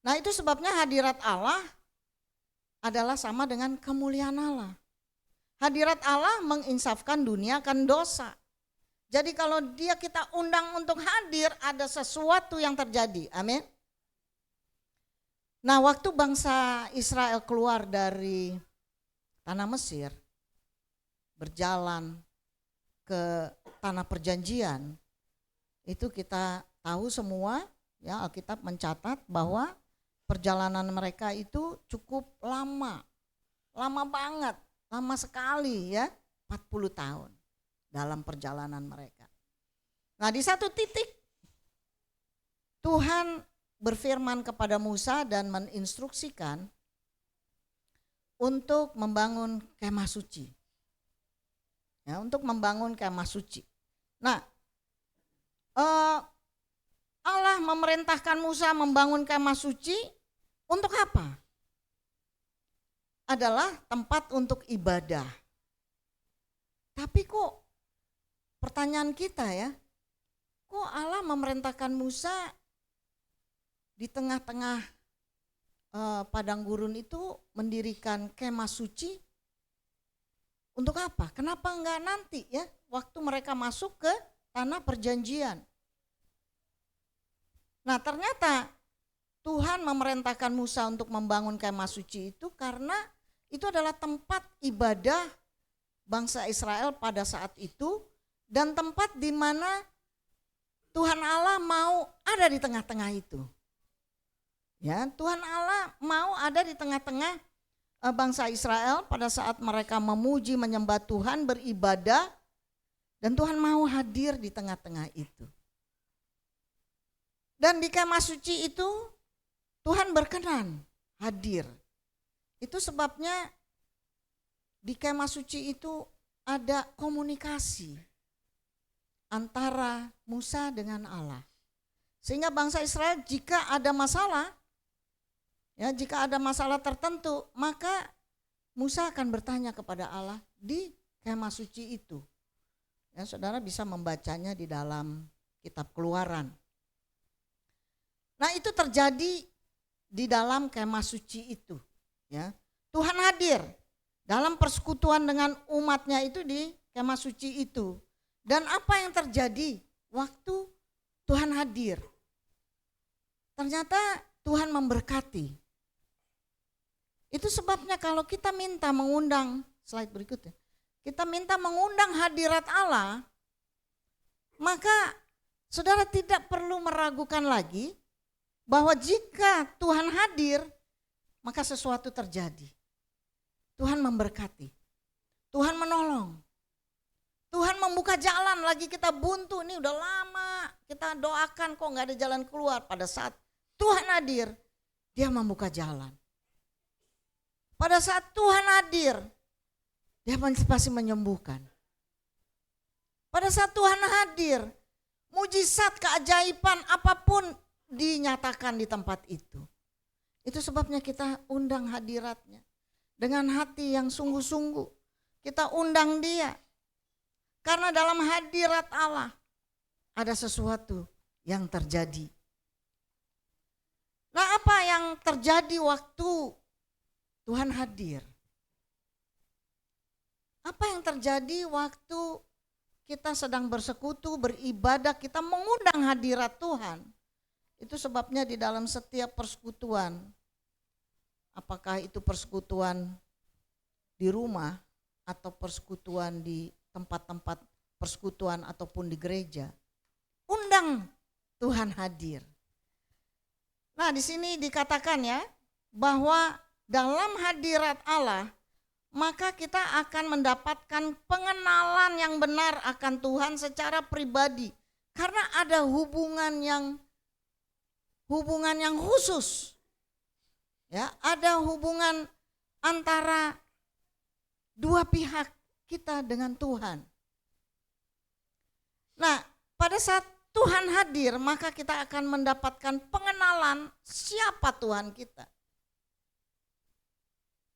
Speaker 4: Nah, itu sebabnya hadirat Allah adalah sama dengan kemuliaan Allah. Hadirat Allah menginsafkan dunia akan dosa. Jadi kalau dia kita undang untuk hadir, ada sesuatu yang terjadi. Amin. Nah, waktu bangsa Israel keluar dari tanah Mesir, berjalan ke tanah perjanjian, itu kita tahu semua ya, Alkitab mencatat bahwa perjalanan mereka itu cukup lama banget, lama sekali ya, 40 tahun dalam perjalanan mereka. Nah, di satu titik Tuhan berfirman kepada Musa dan menginstruksikan untuk membangun kemah suci. Ya, untuk membangun kemah suci. Nah, Allah memerintahkan Musa membangun kemah suci untuk apa? Adalah tempat untuk ibadah. Tapi kok pertanyaan kita ya, kok Allah memerintahkan Musa di tengah-tengah padang gurun itu mendirikan kemah suci? Untuk apa? Kenapa enggak nanti ya, waktu mereka masuk ke tanah perjanjian? Nah, ternyata Tuhan memerintahkan Musa untuk membangun kemah suci itu karena itu adalah tempat ibadah bangsa Israel pada saat itu dan tempat di mana Tuhan Allah mau ada di tengah-tengah itu. Ya, Tuhan Allah mau ada di tengah-tengah bangsa Israel pada saat mereka memuji, menyembah Tuhan, beribadah, dan Tuhan mau hadir di tengah-tengah itu. Dan di kemah suci itu Tuhan berkenan hadir. Itu sebabnya di kemah suci itu ada komunikasi antara Musa dengan Allah. Sehingga bangsa Israel jika ada masalah, ya jika ada masalah tertentu, maka Musa akan bertanya kepada Allah di kemah suci itu. Ya, saudara bisa membacanya di dalam kitab Keluaran. Nah, itu terjadi di dalam kemah suci itu, ya. Tuhan hadir dalam persekutuan dengan umatnya itu di kemah suci itu. Dan apa yang terjadi waktu Tuhan hadir? Ternyata Tuhan memberkati. Itu sebabnya kalau kita minta mengundang, slide berikutnya, kita minta mengundang hadirat Allah, maka saudara tidak perlu meragukan lagi bahwa jika Tuhan hadir, maka sesuatu terjadi. Tuhan memberkati, Tuhan menolong, Tuhan membuka jalan. Lagi kita buntu, ini udah lama kita doakan kok gak ada jalan keluar. Pada saat Tuhan hadir, dia membuka jalan. Pada saat Tuhan hadir, dia pasti menyembuhkan. Pada saat Tuhan hadir, mujizat, keajaiban apapun dinyatakan di tempat itu. Itu sebabnya kita undang hadiratnya. Dengan hati yang sungguh-sungguh kita undang dia. Karena dalam hadirat Allah ada sesuatu yang terjadi. Nah, apa yang terjadi waktu Tuhan hadir? Apa yang terjadi waktu kita sedang bersekutu, beribadah, kita mengundang hadirat Tuhan? Itu sebabnya di dalam setiap persekutuan, apakah itu persekutuan di rumah atau persekutuan di tempat-tempat persekutuan ataupun di gereja, undang Tuhan hadir. Nah, di sini dikatakan ya bahwa dalam hadirat Allah maka kita akan mendapatkan pengenalan yang benar akan Tuhan secara pribadi karena ada hubungan yang khusus. Ya, ada hubungan antara dua pihak kita dengan Tuhan. Nah, pada saat Tuhan hadir, maka kita akan mendapatkan pengenalan siapa Tuhan kita.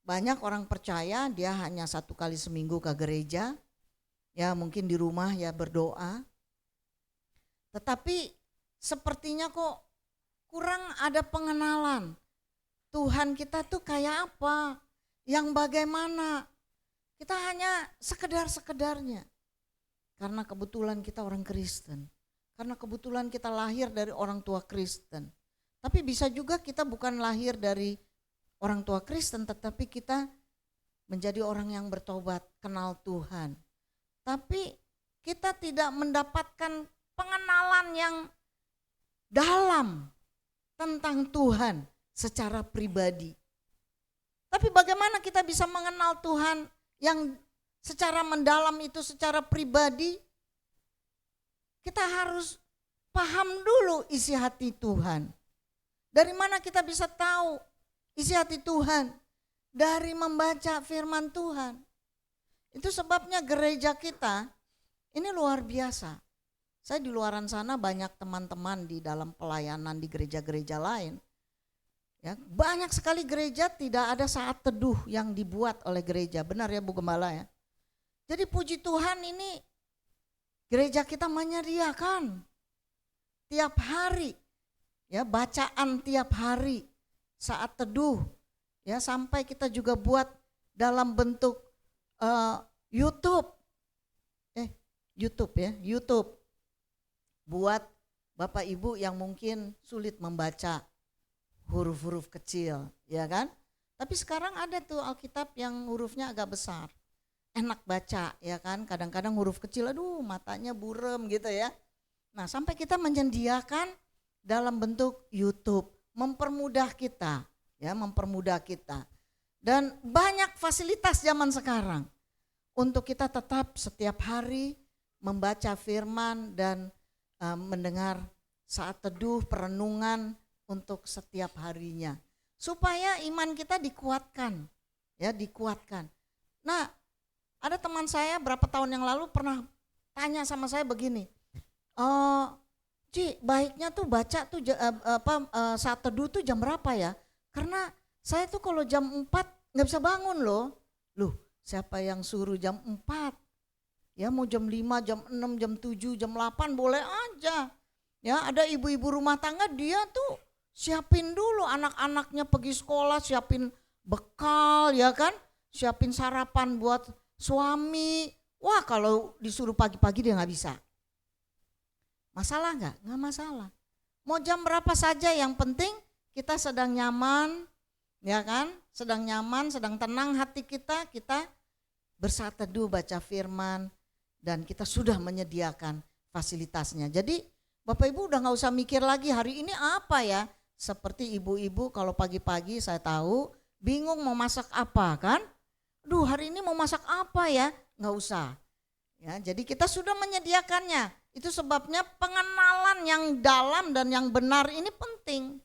Speaker 4: Banyak orang percaya dia hanya 1 kali seminggu ke gereja, ya mungkin di rumah ya berdoa. Tetapi sepertinya kok kurang ada pengenalan. Tuhan kita tuh kayak apa, yang bagaimana. Kita hanya sekedar-sekedarnya. Karena kebetulan kita orang Kristen. Karena kebetulan kita lahir dari orang tua Kristen. Tapi bisa juga kita bukan lahir dari orang tua Kristen, tetapi kita menjadi orang yang bertobat, kenal Tuhan. Tapi kita tidak mendapatkan pengenalan yang dalam tentang Tuhan secara pribadi. Tapi bagaimana kita bisa mengenal Tuhan yang secara mendalam itu secara pribadi? Kita harus paham dulu isi hati Tuhan. Dari mana kita bisa tahu isi hati Tuhan? Dari membaca firman Tuhan. Itu sebabnya gereja kita ini luar biasa. Saya di luaran sana banyak teman-teman di dalam pelayanan di gereja-gereja lain. Ya, banyak sekali gereja tidak ada saat teduh yang dibuat oleh gereja. Benar ya Bu Gembala ya? Jadi puji Tuhan ini gereja kita menyediakan tiap hari ya bacaan tiap hari saat teduh ya sampai kita juga buat dalam bentuk YouTube buat Bapak Ibu yang mungkin sulit membaca huruf-huruf kecil, ya kan? Tapi sekarang ada tuh Alkitab yang hurufnya agak besar. Enak baca, ya kan? Kadang-kadang huruf kecil, aduh matanya burem gitu ya. Nah, sampai kita menyediakan dalam bentuk YouTube, mempermudah kita, ya, mempermudah kita. Dan banyak fasilitas zaman sekarang untuk kita tetap setiap hari membaca firman dan mendengar saat teduh, perenungan untuk setiap harinya. Supaya iman kita dikuatkan, ya, dikuatkan. Nah, ada teman saya berapa tahun yang lalu pernah tanya sama saya begini, Ci, baiknya tuh baca tuh saat teduh tuh jam berapa ya? Karena saya tuh kalau jam 4 nggak bisa bangun loh. Loh, siapa yang suruh jam 4? Ya mau jam 5, jam 6, jam 7, jam 8 boleh aja. Ya, ada ibu-ibu rumah tangga dia tuh siapin dulu anak-anaknya pergi sekolah, siapin bekal, ya kan? Siapin sarapan buat suami. Wah, kalau disuruh pagi-pagi dia nggak bisa. Masalah nggak? Nggak masalah. Mau jam berapa saja, yang penting kita sedang nyaman, ya kan? Sedang nyaman, sedang tenang hati kita bersaat teduh baca firman dan kita sudah menyediakan fasilitasnya. Jadi Bapak Ibu udah nggak usah mikir lagi hari ini apa ya. Seperti ibu-ibu kalau pagi-pagi saya tahu bingung mau masak apa kan. Duh, hari ini mau masak apa ya? Nggak usah. Ya, jadi kita sudah menyediakannya. Itu sebabnya pengenalan yang dalam dan yang benar ini penting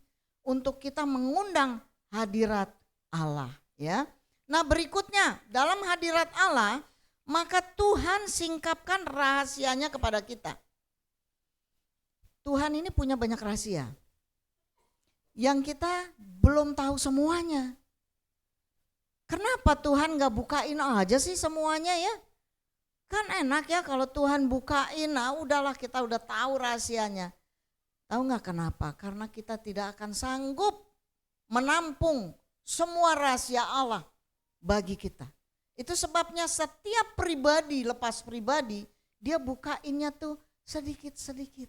Speaker 4: untuk kita mengundang hadirat Allah, ya. Nah, berikutnya dalam hadirat Allah maka Tuhan singkapkan rahasianya kepada kita. Tuhan ini punya banyak rahasia yang kita belum tahu semuanya. Kenapa Tuhan gak bukain aja sih semuanya ya? Kan enak ya kalau Tuhan bukain, nah udahlah kita udah tahu rahasianya. Tahu gak kenapa? Karena kita tidak akan sanggup menampung semua rahasia Allah bagi kita. Itu sebabnya setiap pribadi, lepas pribadi, dia bukainnya tuh sedikit-sedikit.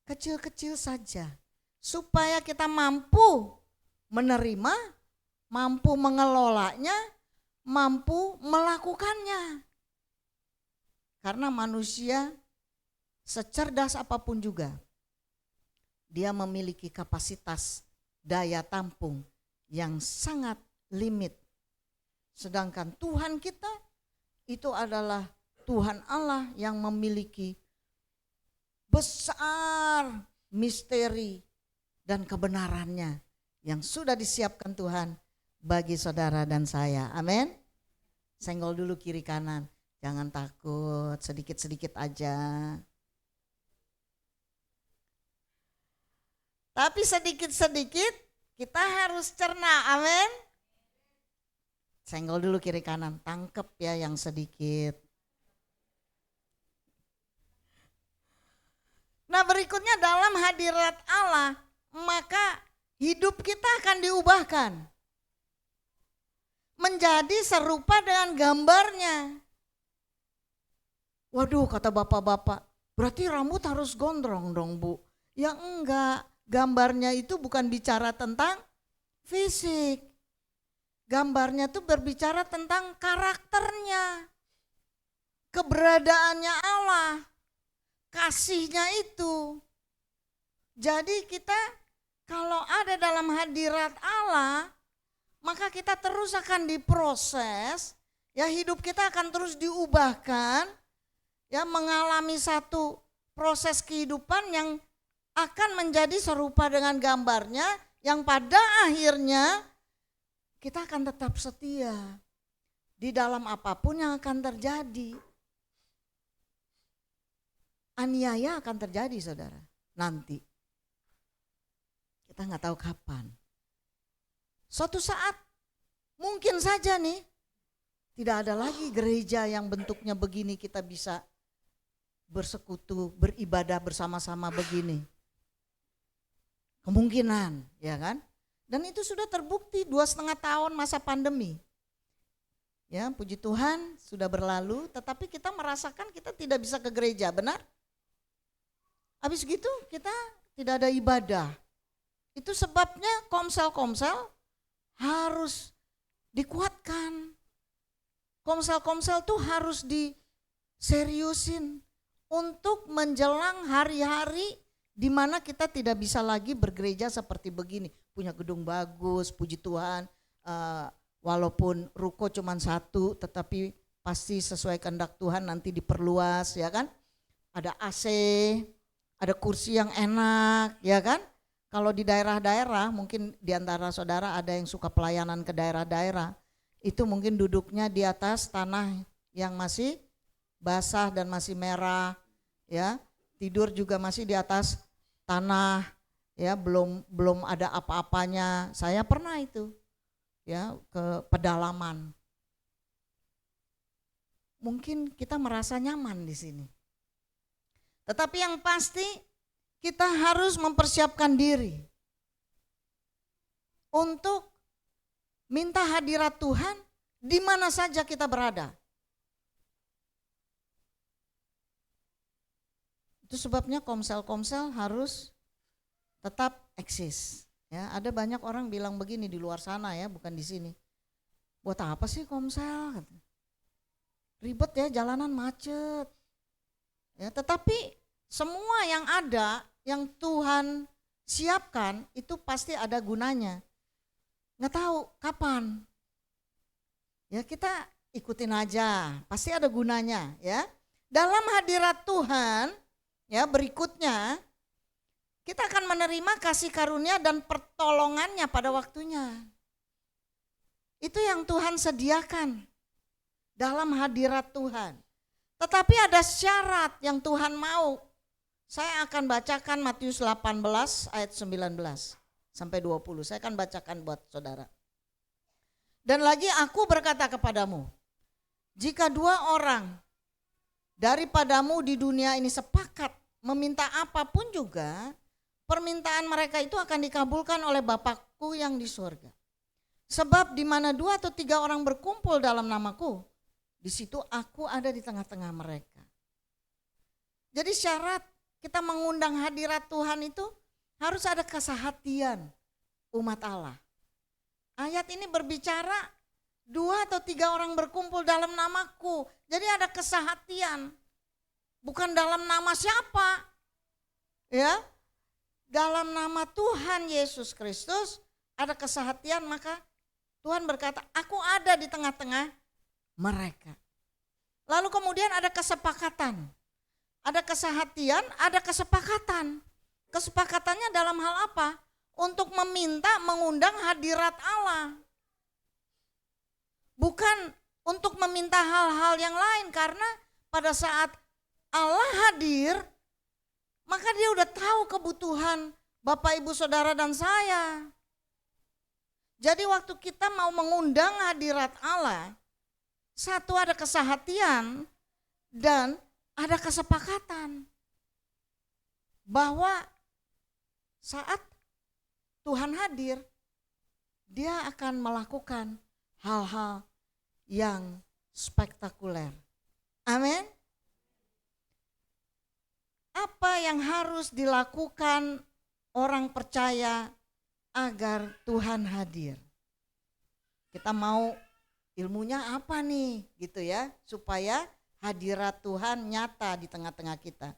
Speaker 4: Kecil-kecil saja. Supaya kita mampu menerima, mampu mengelolanya, mampu melakukannya. Karena manusia secerdas apapun juga, dia memiliki kapasitas daya tampung yang sangat limit. Sedangkan Tuhan kita itu adalah Tuhan Allah yang memiliki besar misteri dan kebenarannya yang sudah disiapkan Tuhan bagi saudara dan saya. Amin. Senggol dulu kiri kanan. Jangan takut, sedikit-sedikit aja. Tapi sedikit-sedikit kita harus cerna, amin. Senggol dulu kiri kanan, tangkep ya yang sedikit. Nah, berikutnya dalam hadirat Allah, maka hidup kita akan diubahkan. Menjadi serupa dengan gambarnya. Waduh, kata bapak-bapak, berarti rambut harus gondrong dong Bu. Ya enggak, gambarnya itu bukan bicara tentang fisik. Gambarnya itu berbicara tentang karakternya, keberadaannya Allah, kasihnya itu. Jadi kita kalau ada dalam hadirat Allah, maka kita terus akan diproses, ya hidup kita akan terus diubahkan, ya mengalami satu proses kehidupan yang akan menjadi serupa dengan gambarnya, yang pada akhirnya kita akan tetap setia di dalam apapun yang akan terjadi. Aniaya akan terjadi saudara, nanti. Kita nggak tahu kapan. Suatu saat mungkin saja nih, tidak ada lagi gereja yang bentuknya begini kita bisa bersekutu, beribadah bersama-sama begini. Kemungkinan, ya kan? Dan itu sudah terbukti 2,5 tahun masa pandemi. Ya, puji Tuhan sudah berlalu, tetapi kita merasakan kita tidak bisa ke gereja, benar? Habis gitu kita tidak ada ibadah. Itu sebabnya komsel-komsel harus dikuatkan. Komsel-komsel tuh harus diseriusin untuk menjelang hari-hari di mana kita tidak bisa lagi bergereja seperti begini. Punya gedung bagus, puji Tuhan, walaupun ruko cuma satu tetapi pasti sesuai kehendak Tuhan nanti diperluas, ya kan. Ada AC, ada kursi yang enak, ya kan. Kalau di daerah-daerah, mungkin di antara saudara ada yang suka pelayanan ke daerah-daerah, itu mungkin duduknya di atas tanah yang masih basah dan masih merah, ya. Tidur juga masih di atas tanah, ya, belum ada apa-apanya. Saya pernah itu, ya, ke pedalaman. Mungkin kita merasa nyaman di sini. Tetapi yang pasti kita harus mempersiapkan diri untuk minta hadirat Tuhan di mana saja kita berada. Itu sebabnya komsel-komsel harus tetap eksis. Ya, ada banyak orang bilang begini di luar sana, ya, bukan di sini. Buat apa sih komsel? Ribet ya, jalanan macet. Ya, tetapi semua yang ada, yang Tuhan siapkan itu pasti ada gunanya. Nggak tahu kapan. Ya, kita ikutin aja, pasti ada gunanya, ya. Dalam hadirat Tuhan, ya, berikutnya kita akan menerima kasih karunia dan pertolongannya pada waktunya. Itu yang Tuhan sediakan dalam hadirat Tuhan. Tetapi ada syarat yang Tuhan mau. Saya akan bacakan Matius 18 ayat 19 sampai 20. Saya akan bacakan buat saudara. Dan lagi aku berkata kepadamu, jika 2 orang daripadamu di dunia ini sepakat meminta apapun juga, permintaan mereka itu akan dikabulkan oleh Bapakku yang di surga. Sebab di mana 2 atau 3 orang berkumpul dalam namaku, di situ aku ada di tengah-tengah mereka. Jadi syarat kita mengundang hadirat Tuhan itu harus ada kesehatian umat Allah. Ayat ini berbicara 2 atau 3 orang berkumpul dalam namaku. Jadi ada kesehatian. Bukan dalam nama siapa. Ya. Dalam nama Tuhan Yesus Kristus ada kesehatian, maka Tuhan berkata, aku ada di tengah-tengah mereka. Lalu kemudian ada kesepakatan. Ada kesehatian, ada kesepakatan. Kesepakatannya dalam hal apa? Untuk meminta, mengundang hadirat Allah. Bukan untuk meminta hal-hal yang lain, karena pada saat Allah hadir, maka dia udah tahu kebutuhan Bapak, Ibu, Saudara, dan saya. Jadi waktu kita mau mengundang hadirat Allah, satu ada kesehatian dan ada kesepakatan bahwa saat Tuhan hadir, dia akan melakukan hal-hal yang spektakuler. Amin. Apa yang harus dilakukan orang percaya agar Tuhan hadir? Kita mau ilmunya apa nih, gitu ya, supaya hadirat Tuhan nyata di tengah-tengah kita.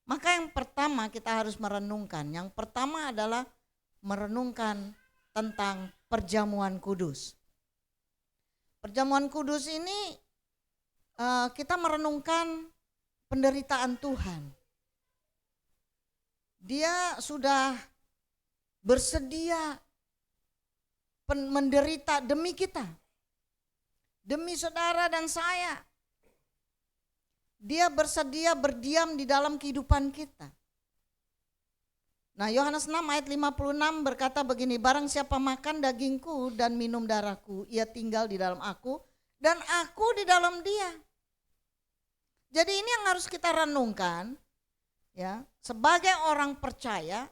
Speaker 4: Maka yang pertama kita harus merenungkan. Yang pertama adalah merenungkan tentang perjamuan kudus. Perjamuan kudus ini kita merenungkan penderitaan Tuhan. Dia sudah bersedia menderita demi kita. Demi saudara dan saya. Dia bersedia berdiam di dalam kehidupan kita. Nah, Yohanes 6 ayat 56 berkata begini, barang siapa makan dagingku dan minum darahku, ia tinggal di dalam aku dan aku di dalam dia. Jadi ini yang harus kita renungkan, ya, sebagai orang percaya,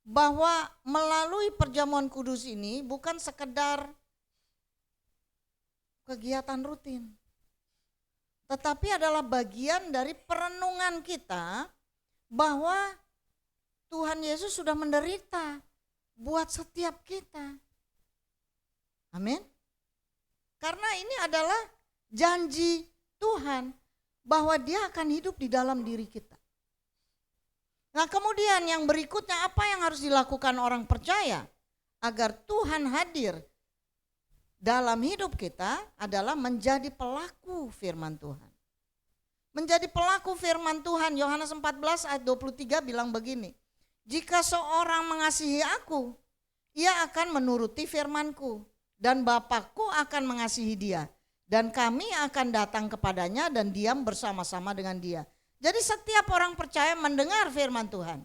Speaker 4: bahwa melalui perjamuan kudus ini bukan sekedar kegiatan rutin, tetapi adalah bagian dari perenungan kita bahwa Tuhan Yesus sudah menderita buat setiap kita. Amin. Karena ini adalah janji Tuhan bahwa Dia akan hidup di dalam diri kita. Nah, kemudian yang berikutnya, apa yang harus dilakukan orang percaya agar Tuhan hadir dalam hidup kita adalah menjadi pelaku firman Tuhan. Menjadi pelaku firman Tuhan. Yohanes 14 ayat 23 bilang begini, jika seorang mengasihi aku, ia akan menuruti firmanku, dan Bapakku akan mengasihi dia, dan kami akan datang kepadanya dan diam bersama-sama dengan dia. Jadi setiap orang percaya mendengar firman Tuhan.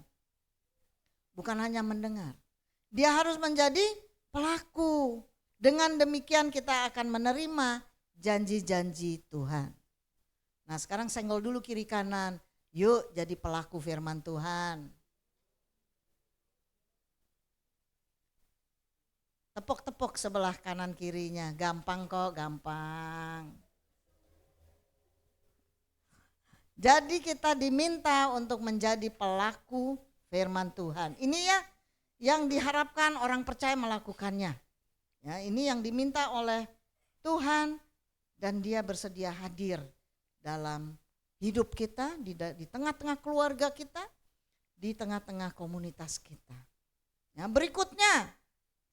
Speaker 4: Bukan hanya mendengar. Dia harus menjadi pelaku. Dengan demikian kita akan menerima janji-janji Tuhan. Nah, sekarang senggol dulu kiri kanan. Yuk jadi pelaku firman Tuhan. Tepuk-tepuk sebelah kanan kirinya. Gampang kok, gampang. Jadi kita diminta untuk menjadi pelaku firman Tuhan. Ini ya yang diharapkan orang percaya melakukannya. Ya, ini yang diminta oleh Tuhan dan Dia bersedia hadir dalam hidup kita, di tengah-tengah keluarga kita, di tengah-tengah komunitas kita. Ya, berikutnya,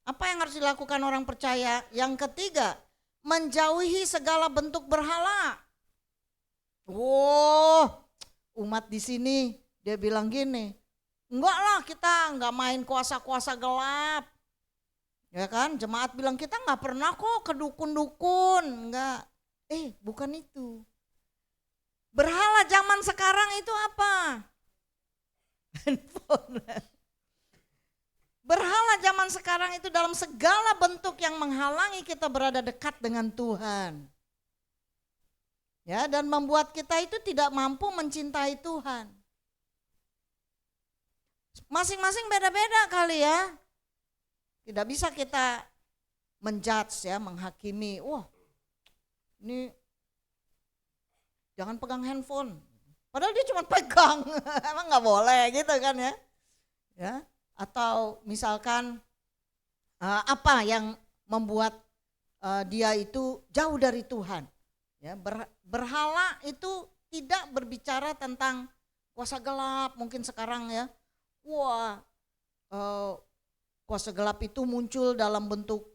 Speaker 4: apa yang harus dilakukan orang percaya? Yang ketiga, menjauhi segala bentuk berhala. Umat di sini dia bilang gini, enggak lah, kita enggak main kuasa-kuasa gelap. Ya kan, jemaat bilang kita enggak pernah kok ke dukun-dukun, enggak. Bukan itu. Berhala zaman sekarang itu apa? Handphone. Berhala zaman sekarang itu dalam segala bentuk yang menghalangi kita berada dekat dengan Tuhan. Ya, dan membuat kita itu tidak mampu mencintai Tuhan. Masing-masing beda-beda kali ya. Tidak bisa kita menjudge ya, menghakimi. Wah, ini jangan pegang handphone. Padahal dia cuma pegang, emang nggak boleh gitu kan ya. Ya, atau misalkan apa yang membuat dia itu jauh dari Tuhan. Ya, berhala itu tidak berbicara tentang kuasa gelap. Mungkin sekarang ya, kuasa gelap itu muncul dalam bentuk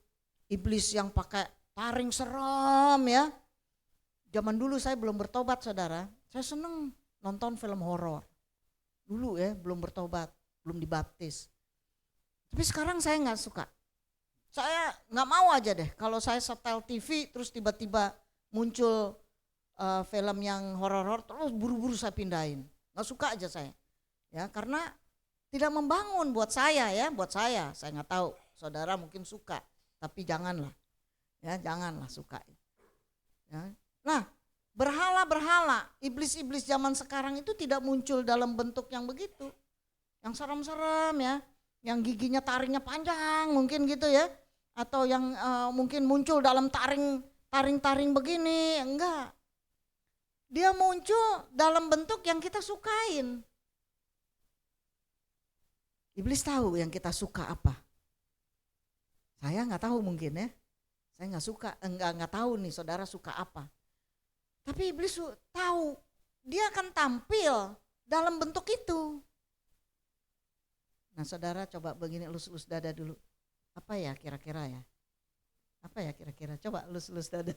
Speaker 4: iblis yang pakai taring serem ya. Zaman dulu saya belum bertobat saudara, saya seneng nonton film horor. Dulu ya belum bertobat, belum dibaptis. Tapi sekarang saya gak suka. Saya gak mau aja deh kalau saya setel TV terus tiba-tiba muncul film yang horor-horor terus buru-buru saya pindahin. Gak suka aja saya. Ya, karena tidak membangun buat saya ya, buat saya nggak tahu, saudara mungkin suka, tapi janganlah, ya janganlah suka. Ya. Nah, berhala-berhala, iblis-iblis zaman sekarang itu tidak muncul dalam bentuk yang begitu, yang serem-serem ya, yang giginya taringnya panjang mungkin gitu ya, atau yang mungkin muncul dalam taring-taring begini, enggak. Dia muncul dalam bentuk yang kita sukain. Iblis tahu yang kita suka apa. Saya nggak tahu mungkin ya. Saya nggak suka, nggak tahu nih saudara suka apa. Tapi iblis tahu, dia akan tampil dalam bentuk itu. Nah saudara coba begini, elus-elus dada dulu. Apa ya kira-kira ya? Apa ya kira-kira? Coba elus-elus dada.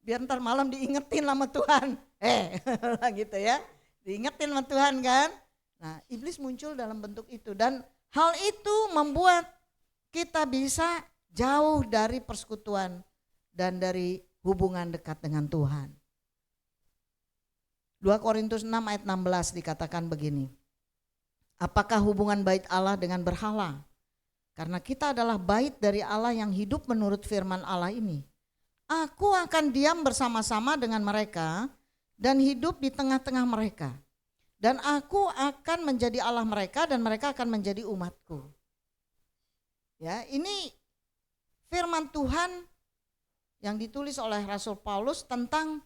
Speaker 4: Biar ntar malam diingetin sama Tuhan. Gitu ya. Diingetin sama Tuhan kan. Nah, iblis muncul dalam bentuk itu dan hal itu membuat kita bisa jauh dari persekutuan dan dari hubungan dekat dengan Tuhan. 2 Korintus 6 ayat 16 dikatakan begini. Apakah hubungan bait Allah dengan berhala? Karena kita adalah bait dari Allah yang hidup menurut firman Allah ini. Aku akan diam bersama-sama dengan mereka dan hidup di tengah-tengah mereka. Dan aku akan menjadi Allah mereka dan mereka akan menjadi umatku. Ya, ini firman Tuhan yang ditulis oleh Rasul Paulus tentang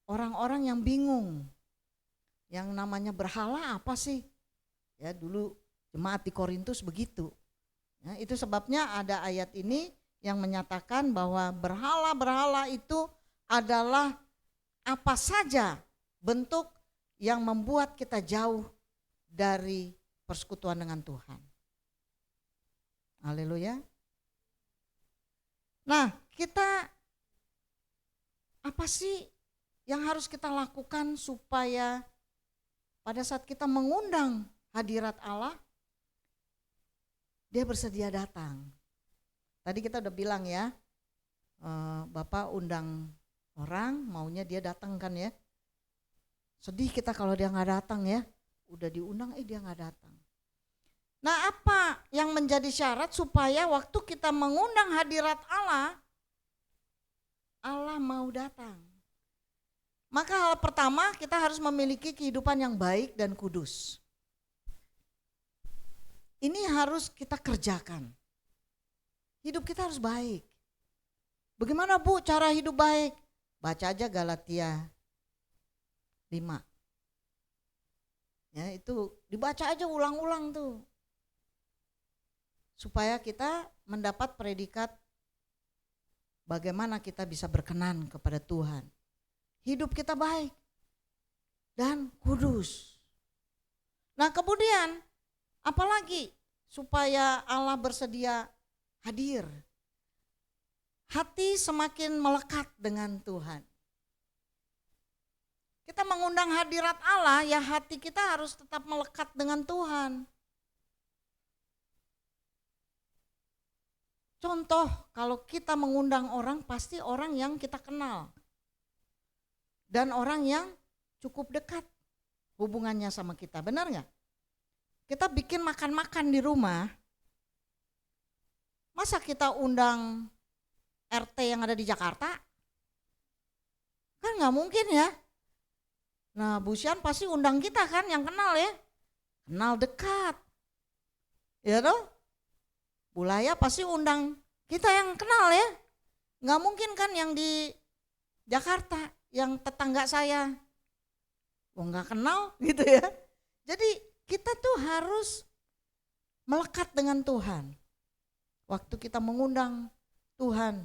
Speaker 4: orang-orang yang bingung. Yang namanya berhala apa sih? Ya, dulu Jemaat di Korintus begitu. Ya, itu sebabnya ada ayat ini yang menyatakan bahwa berhala-berhala itu adalah apa saja bentuk yang membuat kita jauh dari persekutuan dengan Tuhan. Haleluya. Nah, kita apa sih yang harus kita lakukan supaya pada saat kita mengundang hadirat Allah, dia bersedia datang. Tadi kita udah bilang ya, Bapak undang orang, maunya dia datang kan ya. Sedih kita kalau dia nggak datang ya, udah diundang dia nggak datang. Nah, apa yang menjadi syarat supaya waktu kita mengundang hadirat Allah, Allah mau datang? Maka hal pertama kita harus memiliki kehidupan yang baik dan kudus. Ini harus kita kerjakan. Hidup kita harus baik. Bagaimana Bu cara hidup baik? Baca aja Galatia 5. Ya, itu dibaca aja ulang-ulang tuh. Supaya kita mendapat predikat bagaimana kita bisa berkenan kepada Tuhan. Hidup kita baik dan kudus. Nah, kemudian apalagi supaya Allah bersedia hadir? Hati semakin melekat dengan Tuhan. Kita mengundang hadirat Allah, ya hati kita harus tetap melekat dengan Tuhan. Contoh, kalau kita mengundang orang, pasti orang yang kita kenal. Dan orang yang cukup dekat hubungannya sama kita, benar nggak? Kita bikin makan-makan di rumah, masa kita undang RT yang ada di Jakarta? Kan nggak mungkin ya. Nah, Bu Sian pasti undang kita kan, yang kenal ya, kenal dekat, ya toh? Bu Laya pasti undang kita yang kenal ya, nggak mungkin kan yang di Jakarta, yang tetangga saya, nggak kenal gitu ya. Jadi kita tuh harus melekat dengan Tuhan. Waktu kita mengundang Tuhan,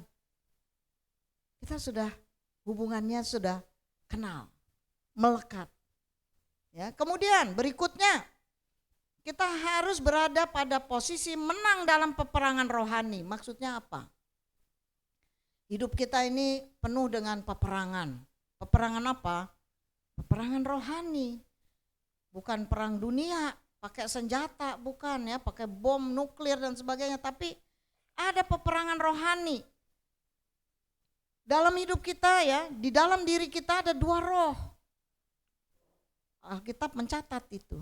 Speaker 4: kita sudah hubungannya sudah kenal, melekat. Ya, kemudian berikutnya kita harus berada pada posisi menang dalam peperangan rohani. Maksudnya apa? Hidup kita ini penuh dengan peperangan. Peperangan apa? Peperangan rohani. Bukan perang dunia, pakai senjata, bukan ya, pakai bom nuklir dan sebagainya, tapi ada peperangan rohani. Dalam hidup kita ya, di dalam diri kita ada 2 roh. Alkitab mencatat itu.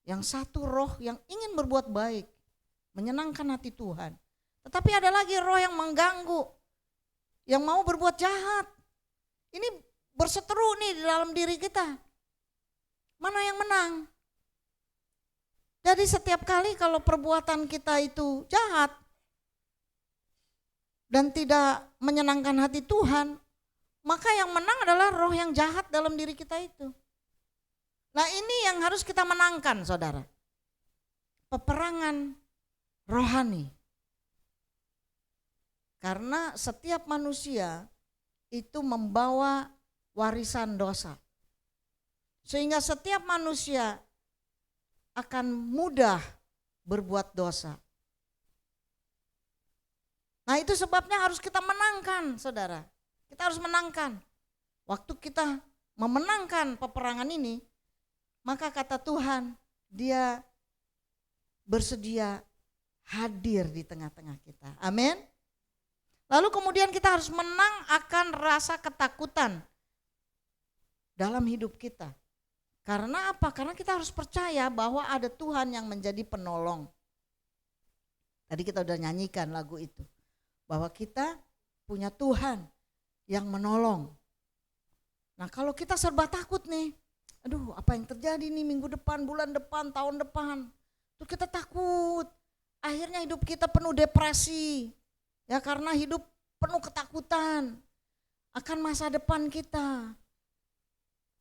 Speaker 4: Yang satu roh yang ingin berbuat baik, menyenangkan hati Tuhan. Tetapi ada lagi roh yang mengganggu, yang mau berbuat jahat. Ini berseteru nih di dalam diri kita. Mana yang menang? Jadi setiap kali kalau perbuatan kita itu jahat dan tidak menyenangkan hati Tuhan, maka yang menang adalah roh yang jahat dalam diri kita itu. Nah, ini yang harus kita menangkan, saudara. Peperangan rohani. Karena setiap manusia itu membawa warisan dosa. Sehingga setiap manusia akan mudah berbuat dosa. Nah, itu sebabnya harus kita menangkan, saudara. Kita harus menangkan. Waktu kita memenangkan peperangan ini, maka kata Tuhan, Dia bersedia hadir di tengah-tengah kita. Amin. Lalu kemudian kita harus menang akan rasa ketakutan dalam hidup kita. Karena apa? Karena kita harus percaya bahwa ada Tuhan yang menjadi penolong. Tadi kita udah nyanyikan lagu itu. Bahwa kita punya Tuhan yang menolong. Nah, kalau kita serba takut nih, aduh apa yang terjadi nih minggu depan, bulan depan, tahun depan. Tuh kita takut. Akhirnya hidup kita penuh depresi. Ya, karena hidup penuh ketakutan akan masa depan kita.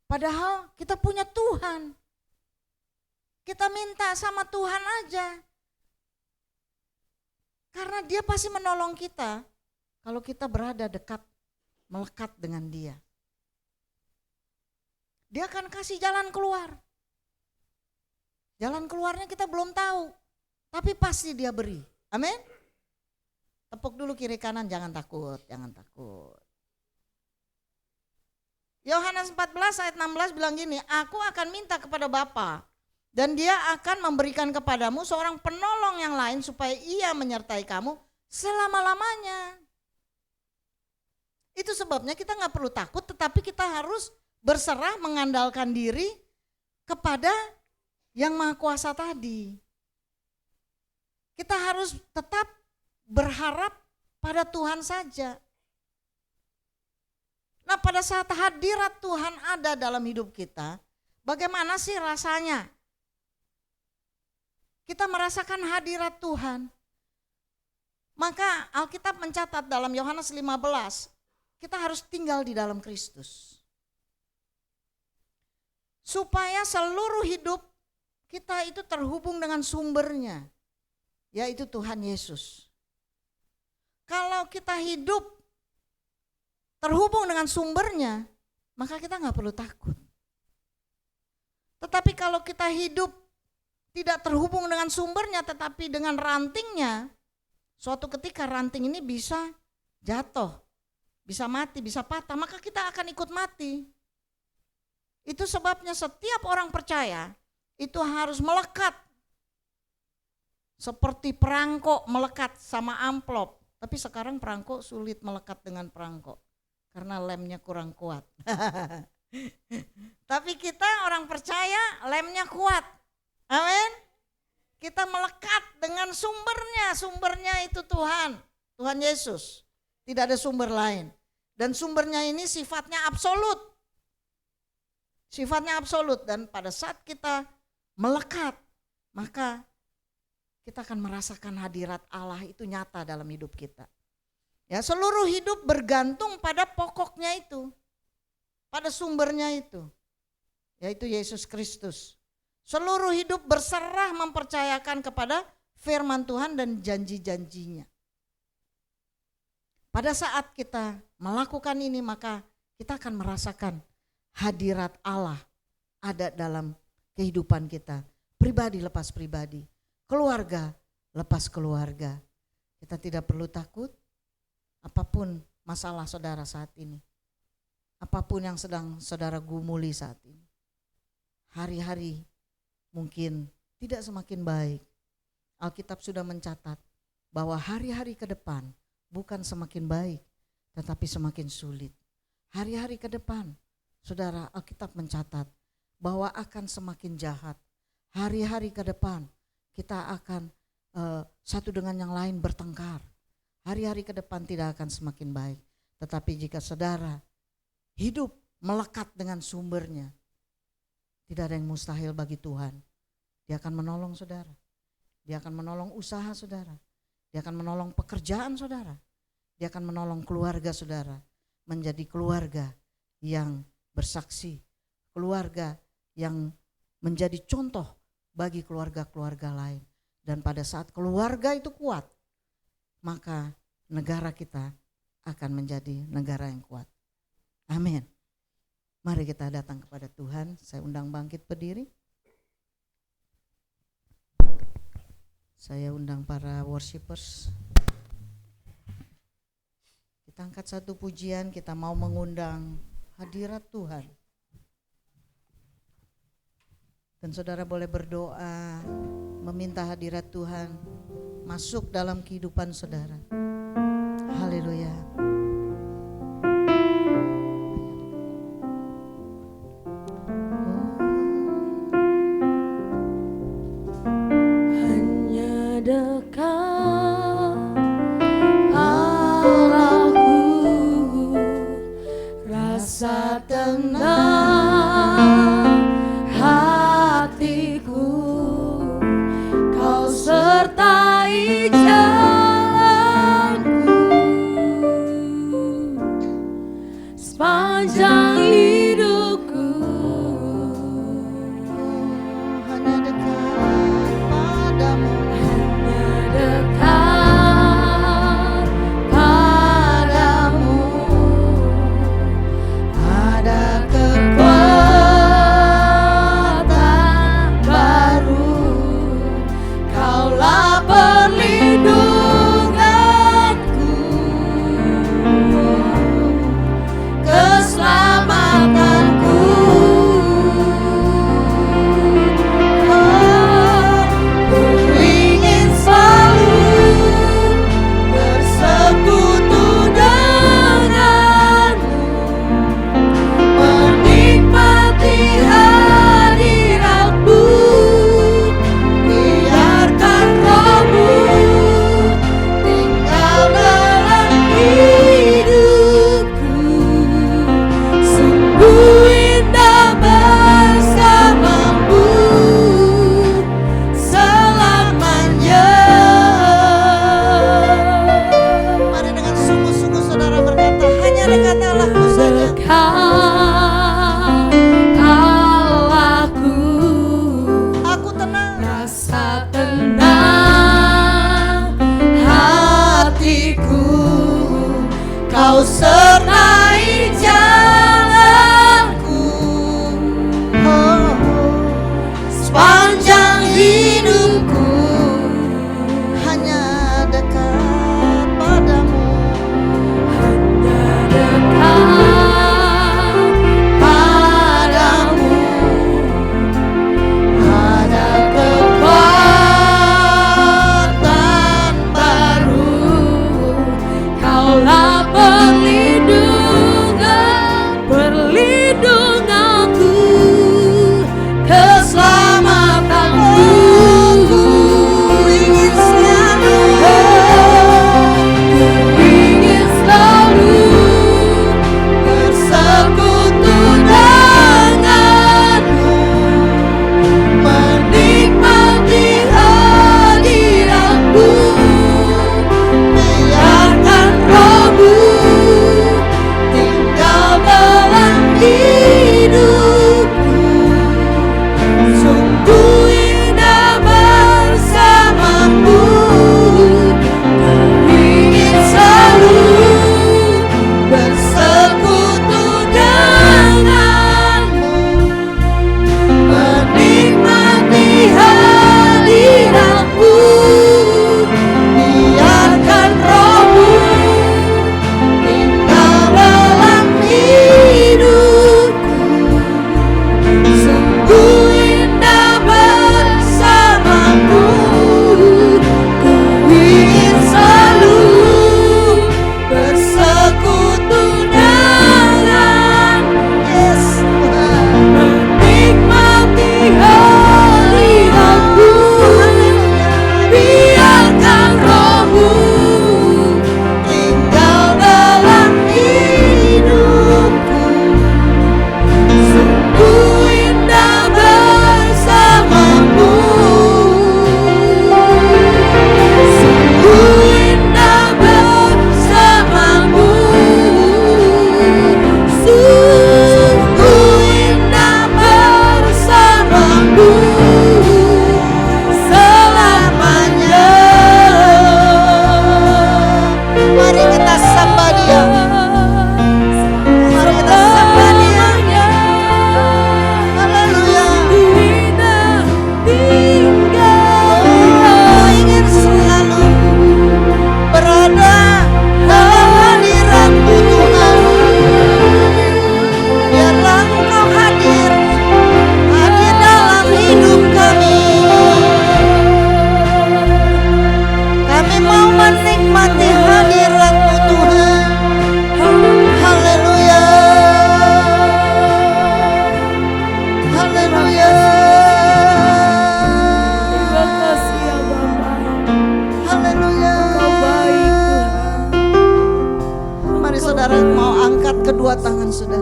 Speaker 4: Padahal kita punya Tuhan Kita minta sama Tuhan aja. Karena dia pasti menolong kita kalau kita berada dekat, melekat dengan dia. Dia akan kasih jalan keluar. Jalan keluarnya kita belum tahu, tapi pasti dia beri. Amin. Tepuk dulu kiri kanan, jangan takut, jangan takut. Yohanes 14 ayat 16 bilang gini, aku akan minta kepada Bapa dan dia akan memberikan kepadamu seorang penolong yang lain supaya ia menyertai kamu selama-lamanya. Itu sebabnya kita gak perlu takut, tetapi kita harus berserah mengandalkan diri kepada yang Maha Kuasa tadi. Kita harus tetap berharap pada Tuhan saja. Nah, pada saat hadirat Tuhan ada dalam hidup kita, bagaimana sih rasanya? Kita merasakan hadirat Tuhan. Maka Alkitab mencatat dalam Yohanes 15, kita harus tinggal di dalam Kristus. Supaya seluruh hidup kita itu terhubung dengan sumbernya, yaitu Tuhan Yesus. Kalau kita hidup terhubung dengan sumbernya, maka kita gak perlu takut. Tetapi kalau kita hidup tidak terhubung dengan sumbernya, tetapi dengan rantingnya, suatu ketika ranting ini bisa jatuh, bisa mati, bisa patah, maka kita akan ikut mati. Itu sebabnya setiap orang percaya itu harus melekat. Seperti perangko melekat sama amplop. Tapi sekarang perangko sulit melekat dengan perangko. Karena lemnya kurang kuat. Tapi kita orang percaya lemnya kuat. Amin. Kita melekat dengan sumbernya. Sumbernya itu Tuhan. Tuhan Yesus. Tidak ada sumber lain. Dan sumbernya ini sifatnya absolut. Sifatnya absolut. Dan pada saat kita melekat, maka kita akan merasakan hadirat Allah itu nyata dalam hidup kita. Ya, seluruh hidup bergantung pada pokoknya itu, pada sumbernya itu, yaitu Yesus Kristus. Seluruh hidup berserah mempercayakan kepada firman Tuhan dan janji-janjinya. Pada saat kita melakukan ini, maka kita akan merasakan hadirat Allah ada dalam kehidupan kita. Pribadi lepas pribadi. Keluarga lepas keluarga. Kita tidak perlu takut apapun masalah saudara saat ini. Apapun yang sedang saudara gumuli saat ini. Hari-hari mungkin tidak semakin baik. Alkitab sudah mencatat bahwa hari-hari ke depan bukan semakin baik, tetapi semakin sulit. Hari-hari ke depan, saudara, Alkitab mencatat bahwa akan semakin jahat. Hari-hari ke depan kita akan satu dengan yang lain bertengkar. Hari-hari ke depan tidak akan semakin baik. Tetapi jika saudara hidup melekat dengan sumbernya, tidak ada yang mustahil bagi Tuhan. Dia akan menolong saudara. Dia akan menolong usaha saudara. Dia akan menolong pekerjaan saudara. Dia akan menolong keluarga saudara. Menjadi keluarga yang bersaksi. Keluarga yang menjadi contoh bagi keluarga-keluarga lain. Dan pada saat keluarga itu kuat, maka negara kita akan menjadi negara yang kuat. Amin. Mari kita datang kepada Tuhan. Saya undang bangkit berdiri. Saya undang para worshipers. Kita angkat satu pujian, kita mau mengundang hadirat Tuhan. Dan saudara boleh berdoa, meminta hadirat Tuhan masuk dalam kehidupan saudara. Haleluya.
Speaker 1: Hanya dekat Allahku, rasa tenang hatiku, kau sertai jalanku sepanjang hidupku.
Speaker 4: Hanya dekat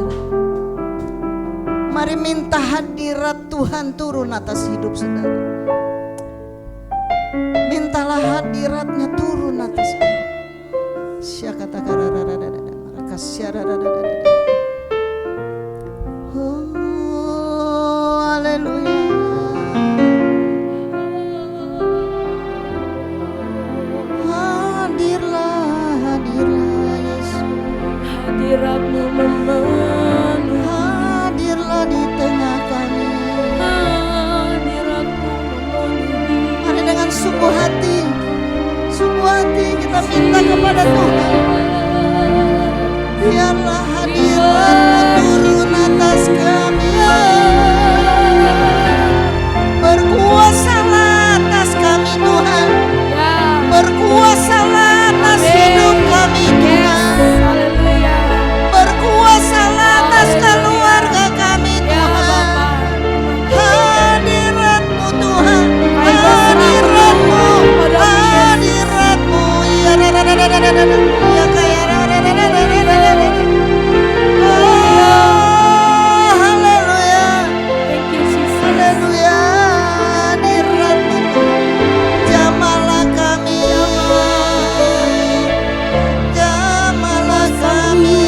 Speaker 4: saudara. Mari minta hadirat Tuhan turun atas hidup saudara. Mintalah hadiratnya turun atas kamu. Oh, haleluya. Hadirlah Yesus.
Speaker 1: Hadiratmu memenuhi,
Speaker 4: Hadirlah di tengah kami.
Speaker 1: hadiratmu memenuhi.
Speaker 4: Mari dengan sungguh hati kita minta kepada Tuhan. Biarlah hadirat-Mu turun atas kami. Berkuasalah atas kami Tuhan.
Speaker 1: Ya,
Speaker 4: Berkuasalah atas hidup kami Tuhan.
Speaker 1: haleluya.
Speaker 4: Berkuasalah atas keluarga kami
Speaker 1: Ya
Speaker 4: Tuhan.
Speaker 1: Bapa,
Speaker 4: Hadirat-Mu Tuhan. Hadirat-Mu. Hadirat-Mu. Ya kaya. Oh, haleluya.
Speaker 1: thank you Jesus.
Speaker 4: Haleluya. Hadirat-Mu. Jamalah kami. Jamalah kami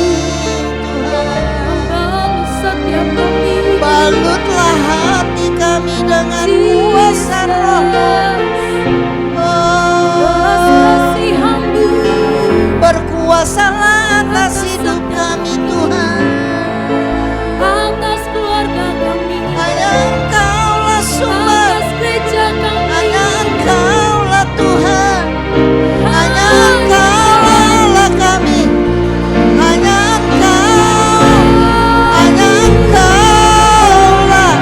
Speaker 4: Tuhan.
Speaker 1: Balut setiap kami.
Speaker 4: Balutlah hati kami dengan kuasa Roh.
Speaker 1: Belas
Speaker 4: Oh,
Speaker 1: kasihan-Mu.
Speaker 4: berkuasalah atas hidup kami Tuhan.
Speaker 1: Atas keluarga kami,
Speaker 4: Hanya Engkaulah sumber,
Speaker 1: atas gereja kami,
Speaker 4: hanya Engkaulah Tuhan. Hanya Engkaulah Allah kami. Hanya Engkaulah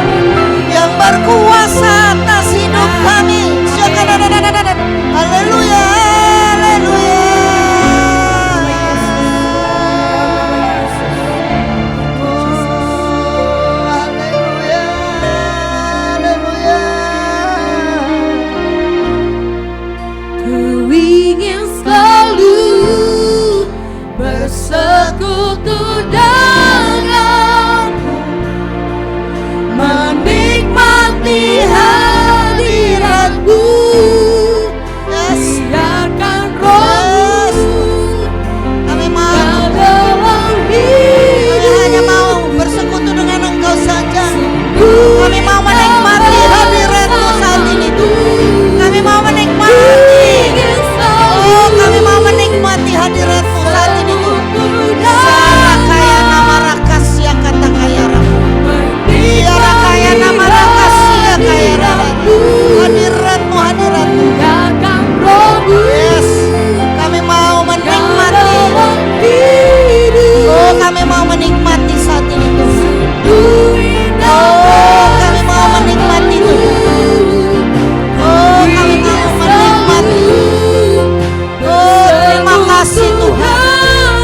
Speaker 4: yang berkuasa atas hidup kami. Haleluya, haleluya. Oh, haleluya, haleluya.
Speaker 1: ku ingin selalu bersekutu denganmu, menikmati hadirat-Mu, siarkan Roh-Mu
Speaker 4: Kami mau,
Speaker 1: dalam
Speaker 4: kami
Speaker 1: hidup.
Speaker 4: hanya mau bersekutu dengan Engkau saja. Kami mau menikmati hadirat-Mu saat ini Tuhan. Kami mau menikmati. Oh, kami mau menikmati hadirat-Mu saat ini Tuhan. Sarakaya nama rakasia kata kaya rama. Sarakaya nama rakasia kaya rama. Hadirat-Mu, hadirat-Mu. Yes, kami mau menikmati. Oh, kami mau menikmati saat ini Tuhan. Oh, kami mau menikmati Tuhan. Oh, kami mau menikmati. Oh, terima kasih Tuhan.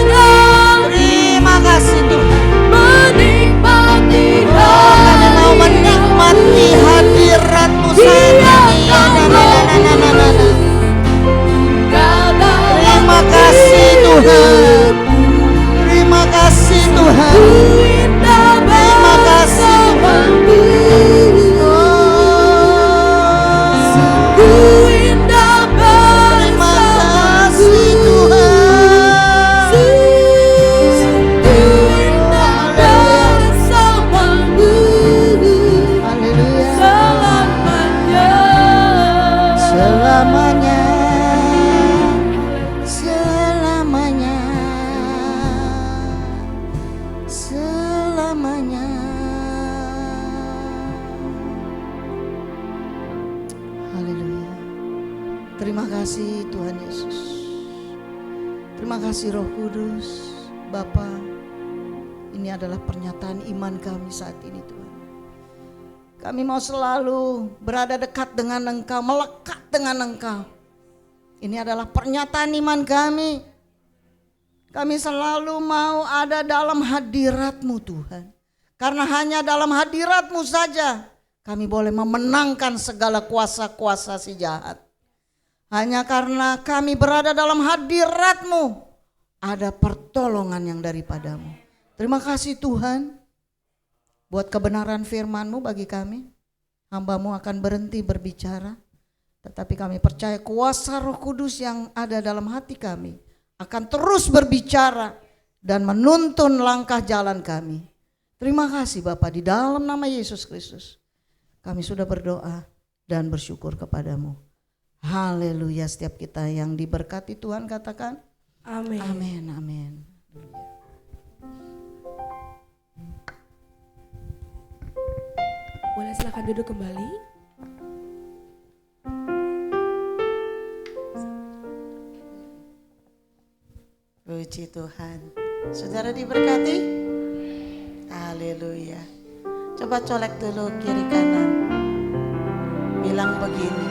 Speaker 4: Terima kasih Tuhan. Oh, kami mau menikmati hadirat-Mu saat ini. Terima kasih Tuhan. Terima kasih Tuhan. Terima kasih Tuhan. Oh, terima kasih Tuhan. Haleluya. Selamanya, selamanya, selamanya. Haleluya. Terima kasih Tuhan Yesus. Terima kasih Roh Kudus. Bapa, ini adalah pernyataan iman kami saat ini Tuhan. Kami mau selalu berada dekat dengan Engkau, melekat dengan Engkau. Ini adalah pernyataan iman kami. Kami selalu mau ada dalam hadirat-Mu Tuhan. Karena hanya dalam hadirat-Mu saja kami boleh memenangkan segala kuasa-kuasa si jahat. Hanya karena kami berada dalam hadirat-Mu ada pertolongan yang daripada-Mu. Terima kasih Tuhan buat kebenaran firman-Mu bagi kami. Hamba-Mu akan berhenti berbicara, tetapi kami percaya kuasa Roh Kudus yang ada dalam hati kami akan terus berbicara dan menuntun langkah jalan kami. Terima kasih Bapa, di dalam nama Yesus Kristus kami sudah berdoa dan bersyukur kepadamu. Haleluya. Setiap kita yang diberkati Tuhan katakan
Speaker 1: Amin.
Speaker 4: amin, amin.
Speaker 1: Boleh silakan duduk kembali.
Speaker 5: Puji Tuhan. Saudara diberkati? Haleluya. Coba colek dulu kiri kanan. Bilang begini.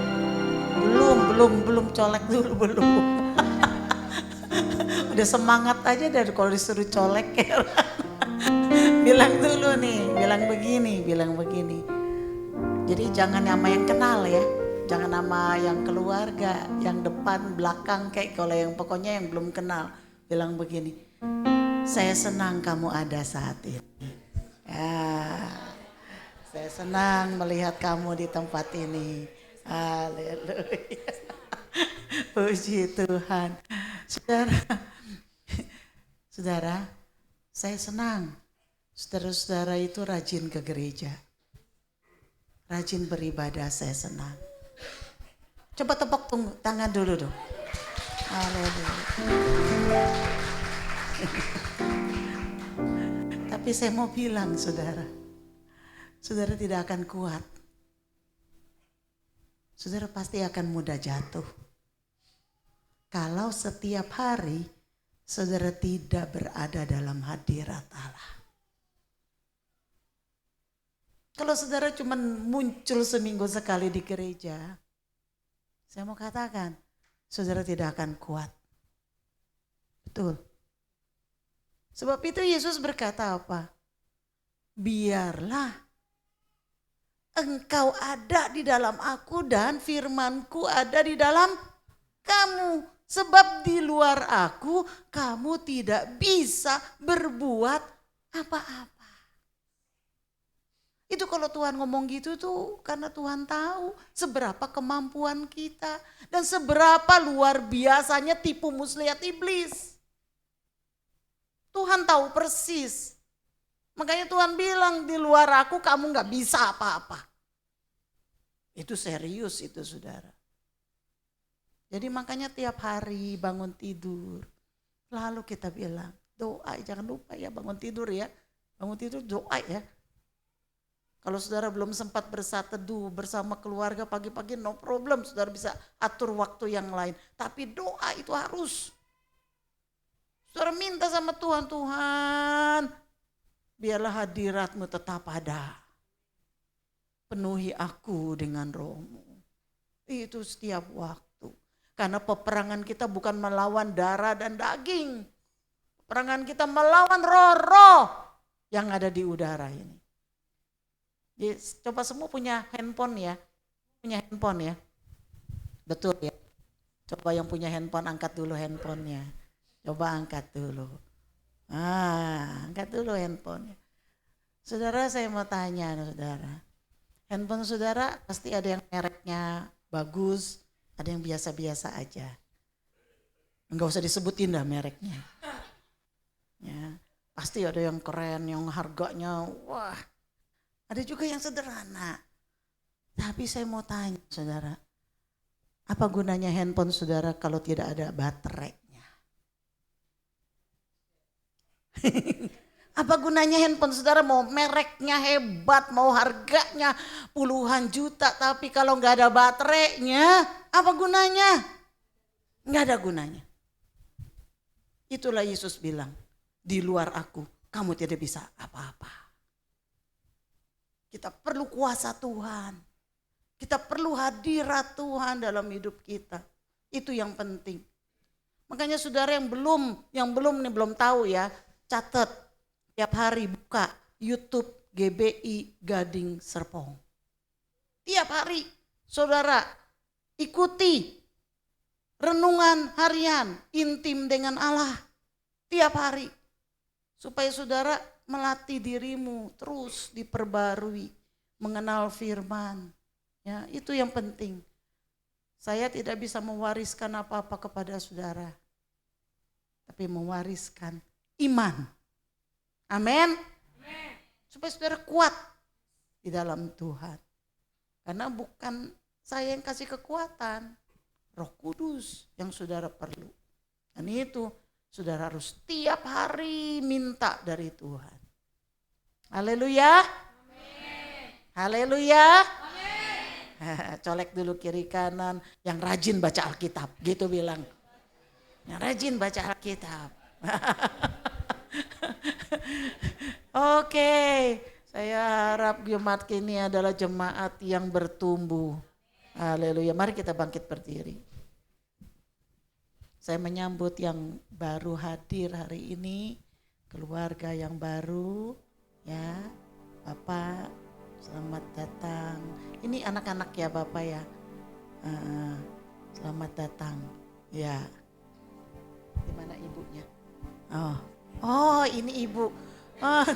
Speaker 5: Belum colek dulu, belum. Udah semangat aja dari kalau disuruh colek ya. Bilang dulu nih, bilang begini. Jadi jangan nama yang kenal ya. Jangan nama yang keluarga, yang depan, belakang kayak kalau yang pokoknya yang belum kenal. Bilang begini, saya senang kamu ada saat ini. Ya, saya senang melihat kamu di tempat ini. Haleluya. Puji Tuhan. Saudara, saya senang. Saudara-saudara itu rajin ke gereja. Rajin beribadah, saya senang. Coba tepuk tangan dulu dong. Haleluya. Tapi saya mau bilang saudara tidak akan kuat. Saudara pasti akan mudah jatuh. Kalau setiap hari saudara tidak berada dalam hadirat Allah. Kalau saudara cuma muncul seminggu sekali di gereja, saya mau katakan, saudara tidak akan kuat. Betul. Sebab itu Yesus berkata apa? Biarlah engkau ada di dalam aku dan firmanku ada di dalam kamu. Sebab di luar aku kamu tidak bisa berbuat apa-apa. Itu kalau Tuhan ngomong gitu tuh karena Tuhan tahu seberapa kemampuan kita. Dan seberapa luar biasanya tipu muslihat iblis. Tuhan tahu persis. Makanya Tuhan bilang di luar aku kamu gak bisa apa-apa. Itu serius itu saudara. Jadi makanya tiap hari bangun tidur. Lalu kita bilang doa, jangan lupa ya bangun tidur ya. Bangun tidur doa ya. Kalau saudara belum sempat bersateduh bersama keluarga pagi-pagi no problem. Saudara bisa atur waktu yang lain. Tapi doa itu harus. Saudara minta sama Tuhan, Tuhan biarlah hadirat-Mu tetap ada. Penuhi aku dengan Roh-Mu. Itu setiap waktu. Karena peperangan kita bukan melawan darah dan daging. Peperangan kita melawan roh-roh yang ada di udara ini. Jadi, coba semua punya handphone ya. Punya handphone ya. Betul ya. Coba yang punya handphone angkat dulu handphonenya. Coba angkat dulu. Angkat dulu handphonenya. Saudara saya mau tanya saudara. Handphone saudara pasti ada yang mereknya bagus. Ada yang biasa-biasa aja. Enggak usah disebutin dah mereknya. Ya, pasti ada yang keren, yang harganya wah. Ada juga yang sederhana. Tapi saya mau tanya saudara. Apa gunanya handphone saudara kalau tidak ada baterainya? Apa gunanya handphone saudara mau mereknya hebat, mau harganya puluhan juta. Tapi kalau nggak ada baterainya, apa gunanya? Nggak ada gunanya. Itulah Yesus bilang, di luar aku kamu tidak bisa apa-apa. Kita perlu kuasa Tuhan. Kita perlu hadirat Tuhan dalam hidup kita. Itu yang penting. Makanya saudara yang belum tahu ya, catat tiap hari buka YouTube GBI Gading Serpong. Tiap hari saudara ikuti renungan harian intim dengan Allah. Tiap hari. Supaya saudara melatih dirimu terus diperbarui, mengenal firman. Ya, itu yang penting. Saya tidak bisa mewariskan apa-apa kepada saudara, tapi mewariskan iman. Amin. Supaya saudara kuat di dalam Tuhan. Karena bukan saya yang kasih kekuatan, Roh Kudus yang saudara perlu. Dan itu saudara harus tiap hari minta dari Tuhan. Haleluya. Haleluya. Colek dulu kiri kanan, yang rajin baca Alkitab, gitu bilang. Yang rajin baca Alkitab. Oke, saya harap Jumat ini adalah jemaat yang bertumbuh. Haleluya, mari kita bangkit berdiri. Saya menyambut yang baru hadir hari ini, keluarga yang baru, ya, Bapak, selamat datang. Ini anak-anak ya Bapak ya, selamat datang. Ya, di mana ibunya? Oh ini ibu.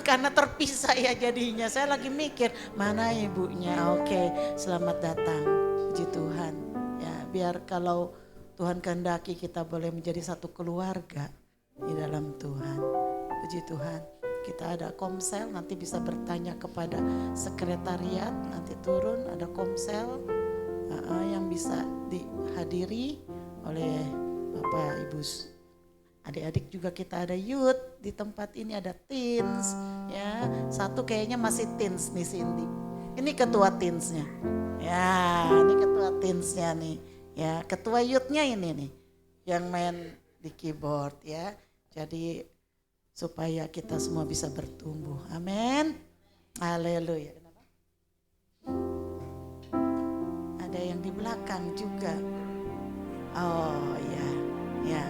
Speaker 5: Karena terpisah ya jadinya. Saya lagi mikir mana ibunya. Oke, selamat datang. Puji Tuhan. Ya, biar kalau Tuhan kehendaki kita boleh menjadi satu keluarga di dalam Tuhan. Puji Tuhan. Kita ada komsel, nanti bisa bertanya kepada sekretariat, nanti turun ada komsel yang bisa dihadiri oleh Bapak Ibu. Adik-adik juga kita ada youth, di tempat ini ada teens, ya. Satu kayaknya masih teens nih Cindy. Ini ketua teensnya. Ya, ini ketua teensnya nih. Ya, ketua youthnya ini nih yang main di keyboard ya. Jadi supaya kita semua bisa bertumbuh. Amin. Haleluya. Ada yang di belakang juga. Oh ya, ya.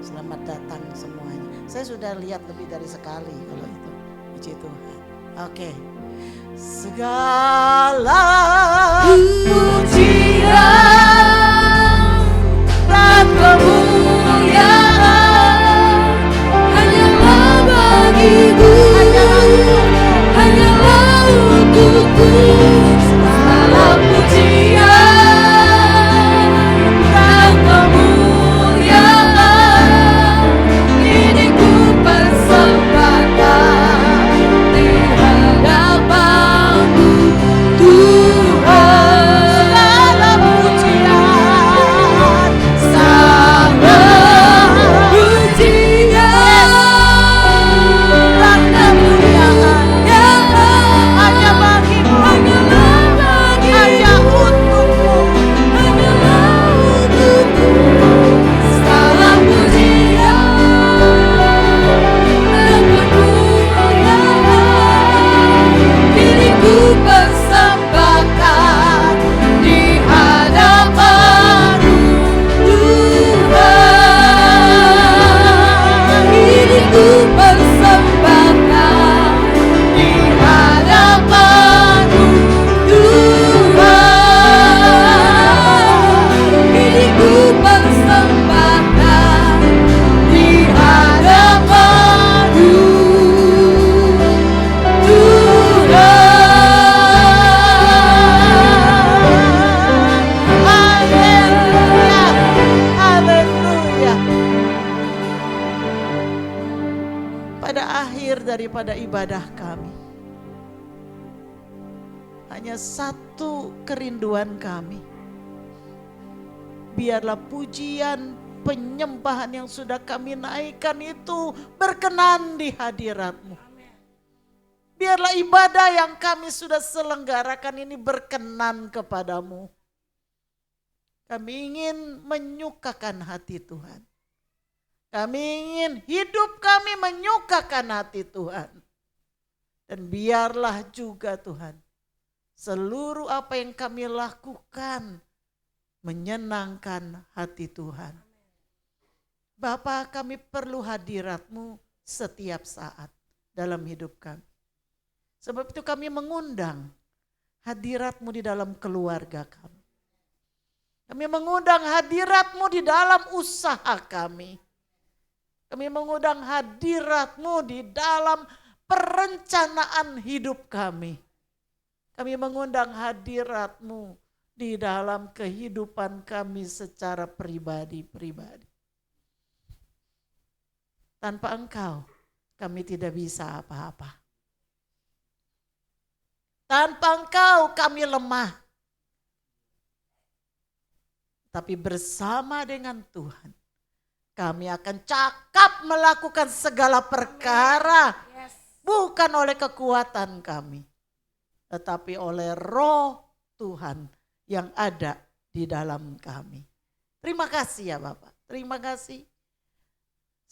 Speaker 5: Selamat datang semuanya. Saya sudah lihat lebih dari sekali kalau itu. Puji Tuhan. Oke. Segala pujian dan kemuliaan hanyalah bagimu, hanyalah untukku. Segala pujian dan kemuliaan ini ku persembahkan di hadapan-Mu Tuhan. Segala pujian, segala pujian dan kemuliaan hanya bagimu, hanya untukmu, hanyalah untukmu. Segala pujian dan kemuliaan kini ku persembahkan di hadapan-Mu Tuhan. Kini ku persembahkan di hadapan-Mu Tuhan. Kini ku persembahkan di hadapan-Mu Tuhan. Haleluya, haleluya. Pada akhir daripada ibadah kami, hanya satu kerinduan kami. Biarlah pujian penyembahan yang sudah kami naikkan itu berkenan di hadirat-Mu. Biarlah ibadah yang kami sudah selenggarakan ini berkenan kepadamu. Kami ingin menyukakan hati Tuhan. Kami ingin hidup kami menyukakan hati Tuhan. Dan biarlah juga Tuhan, seluruh apa yang kami lakukan menyenangkan hati Tuhan. Bapa, kami perlu hadirat-Mu setiap saat dalam hidup kami. Sebab itu kami mengundang hadirat-Mu di dalam keluarga kami. Kami mengundang hadirat-Mu di dalam usaha kami. Kami mengundang hadirat-Mu di dalam perencanaan hidup kami. Kami mengundang hadirat-Mu di dalam kehidupan kami secara pribadi-pribadi. Tanpa Engkau, kami tidak bisa apa-apa. Tanpa Engkau, kami lemah. Tapi bersama dengan Tuhan, kami akan cakap melakukan segala perkara. Bukan oleh kekuatan kami, tetapi oleh Roh Tuhan yang ada di dalam kami. Terima kasih ya Bapak, terima kasih.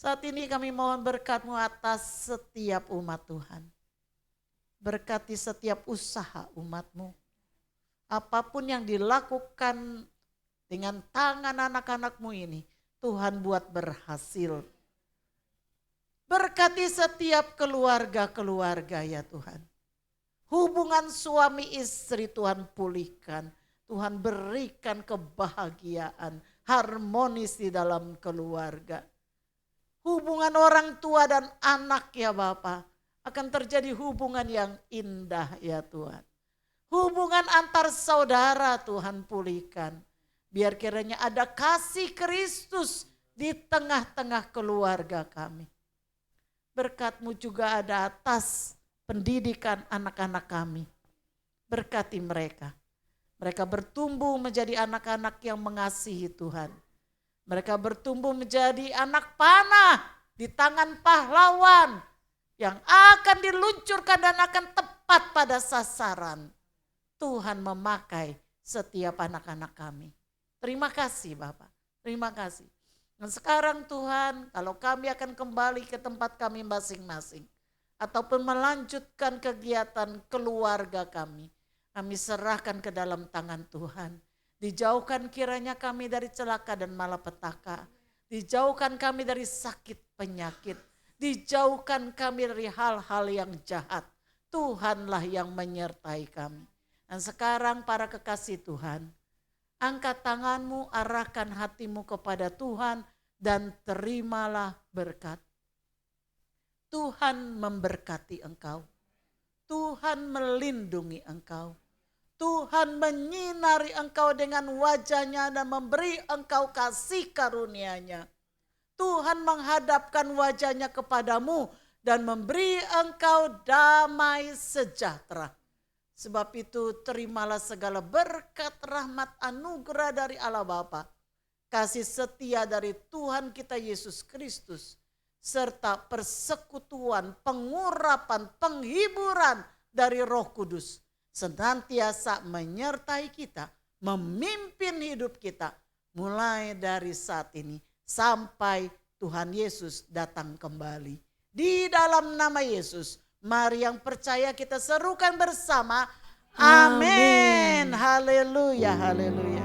Speaker 5: Saat ini kami mohon berkat-Mu atas setiap umat Tuhan. Berkati setiap usaha umat-Mu. Apapun yang dilakukan dengan tangan anak-anak-Mu ini, Tuhan buat berhasil. Berkati setiap keluarga-keluarga ya Tuhan. Hubungan suami istri Tuhan pulihkan. Tuhan berikan kebahagiaan, harmonis di dalam keluarga. Hubungan orang tua dan anak ya Bapa akan terjadi hubungan yang indah ya Tuhan. Hubungan antar saudara Tuhan pulihkan. Biar kiranya ada kasih Kristus di tengah-tengah keluarga kami. Berkat-Mu juga ada atas pendidikan anak-anak kami. Berkati mereka. Mereka bertumbuh menjadi anak-anak yang mengasihi Tuhan. Mereka bertumbuh menjadi anak panah di tangan pahlawan yang akan diluncurkan dan akan tepat pada sasaran. Tuhan memakai setiap anak-anak kami. Terima kasih Bapak, terima kasih. Dan sekarang Tuhan, kalau kami akan kembali ke tempat kami masing-masing, ataupun melanjutkan kegiatan keluarga kami serahkan ke dalam tangan Tuhan. Dijauhkan kiranya kami dari celaka dan malapetaka. Dijauhkan kami dari sakit penyakit. Dijauhkan kami dari hal-hal yang jahat. Tuhanlah yang menyertai kami. Dan sekarang para kekasih Tuhan, angkat tanganmu, arahkan hatimu kepada Tuhan dan terimalah berkat. Tuhan memberkati engkau. Tuhan melindungi engkau. Tuhan menyinari engkau dengan wajahnya dan memberi engkau kasih karunia-Nya. Tuhan menghadapkan wajahnya kepadamu dan memberi engkau damai sejahtera. Sebab itu terimalah segala berkat, rahmat, anugerah dari Allah Bapa, kasih setia dari Tuhan kita Yesus Kristus, serta persekutuan, pengurapan, penghiburan dari Roh Kudus senantiasa menyertai kita, memimpin hidup kita mulai dari saat ini sampai Tuhan Yesus datang kembali. Di dalam nama Yesus, mari yang percaya kita serukan bersama. Amin. Haleluya, haleluya.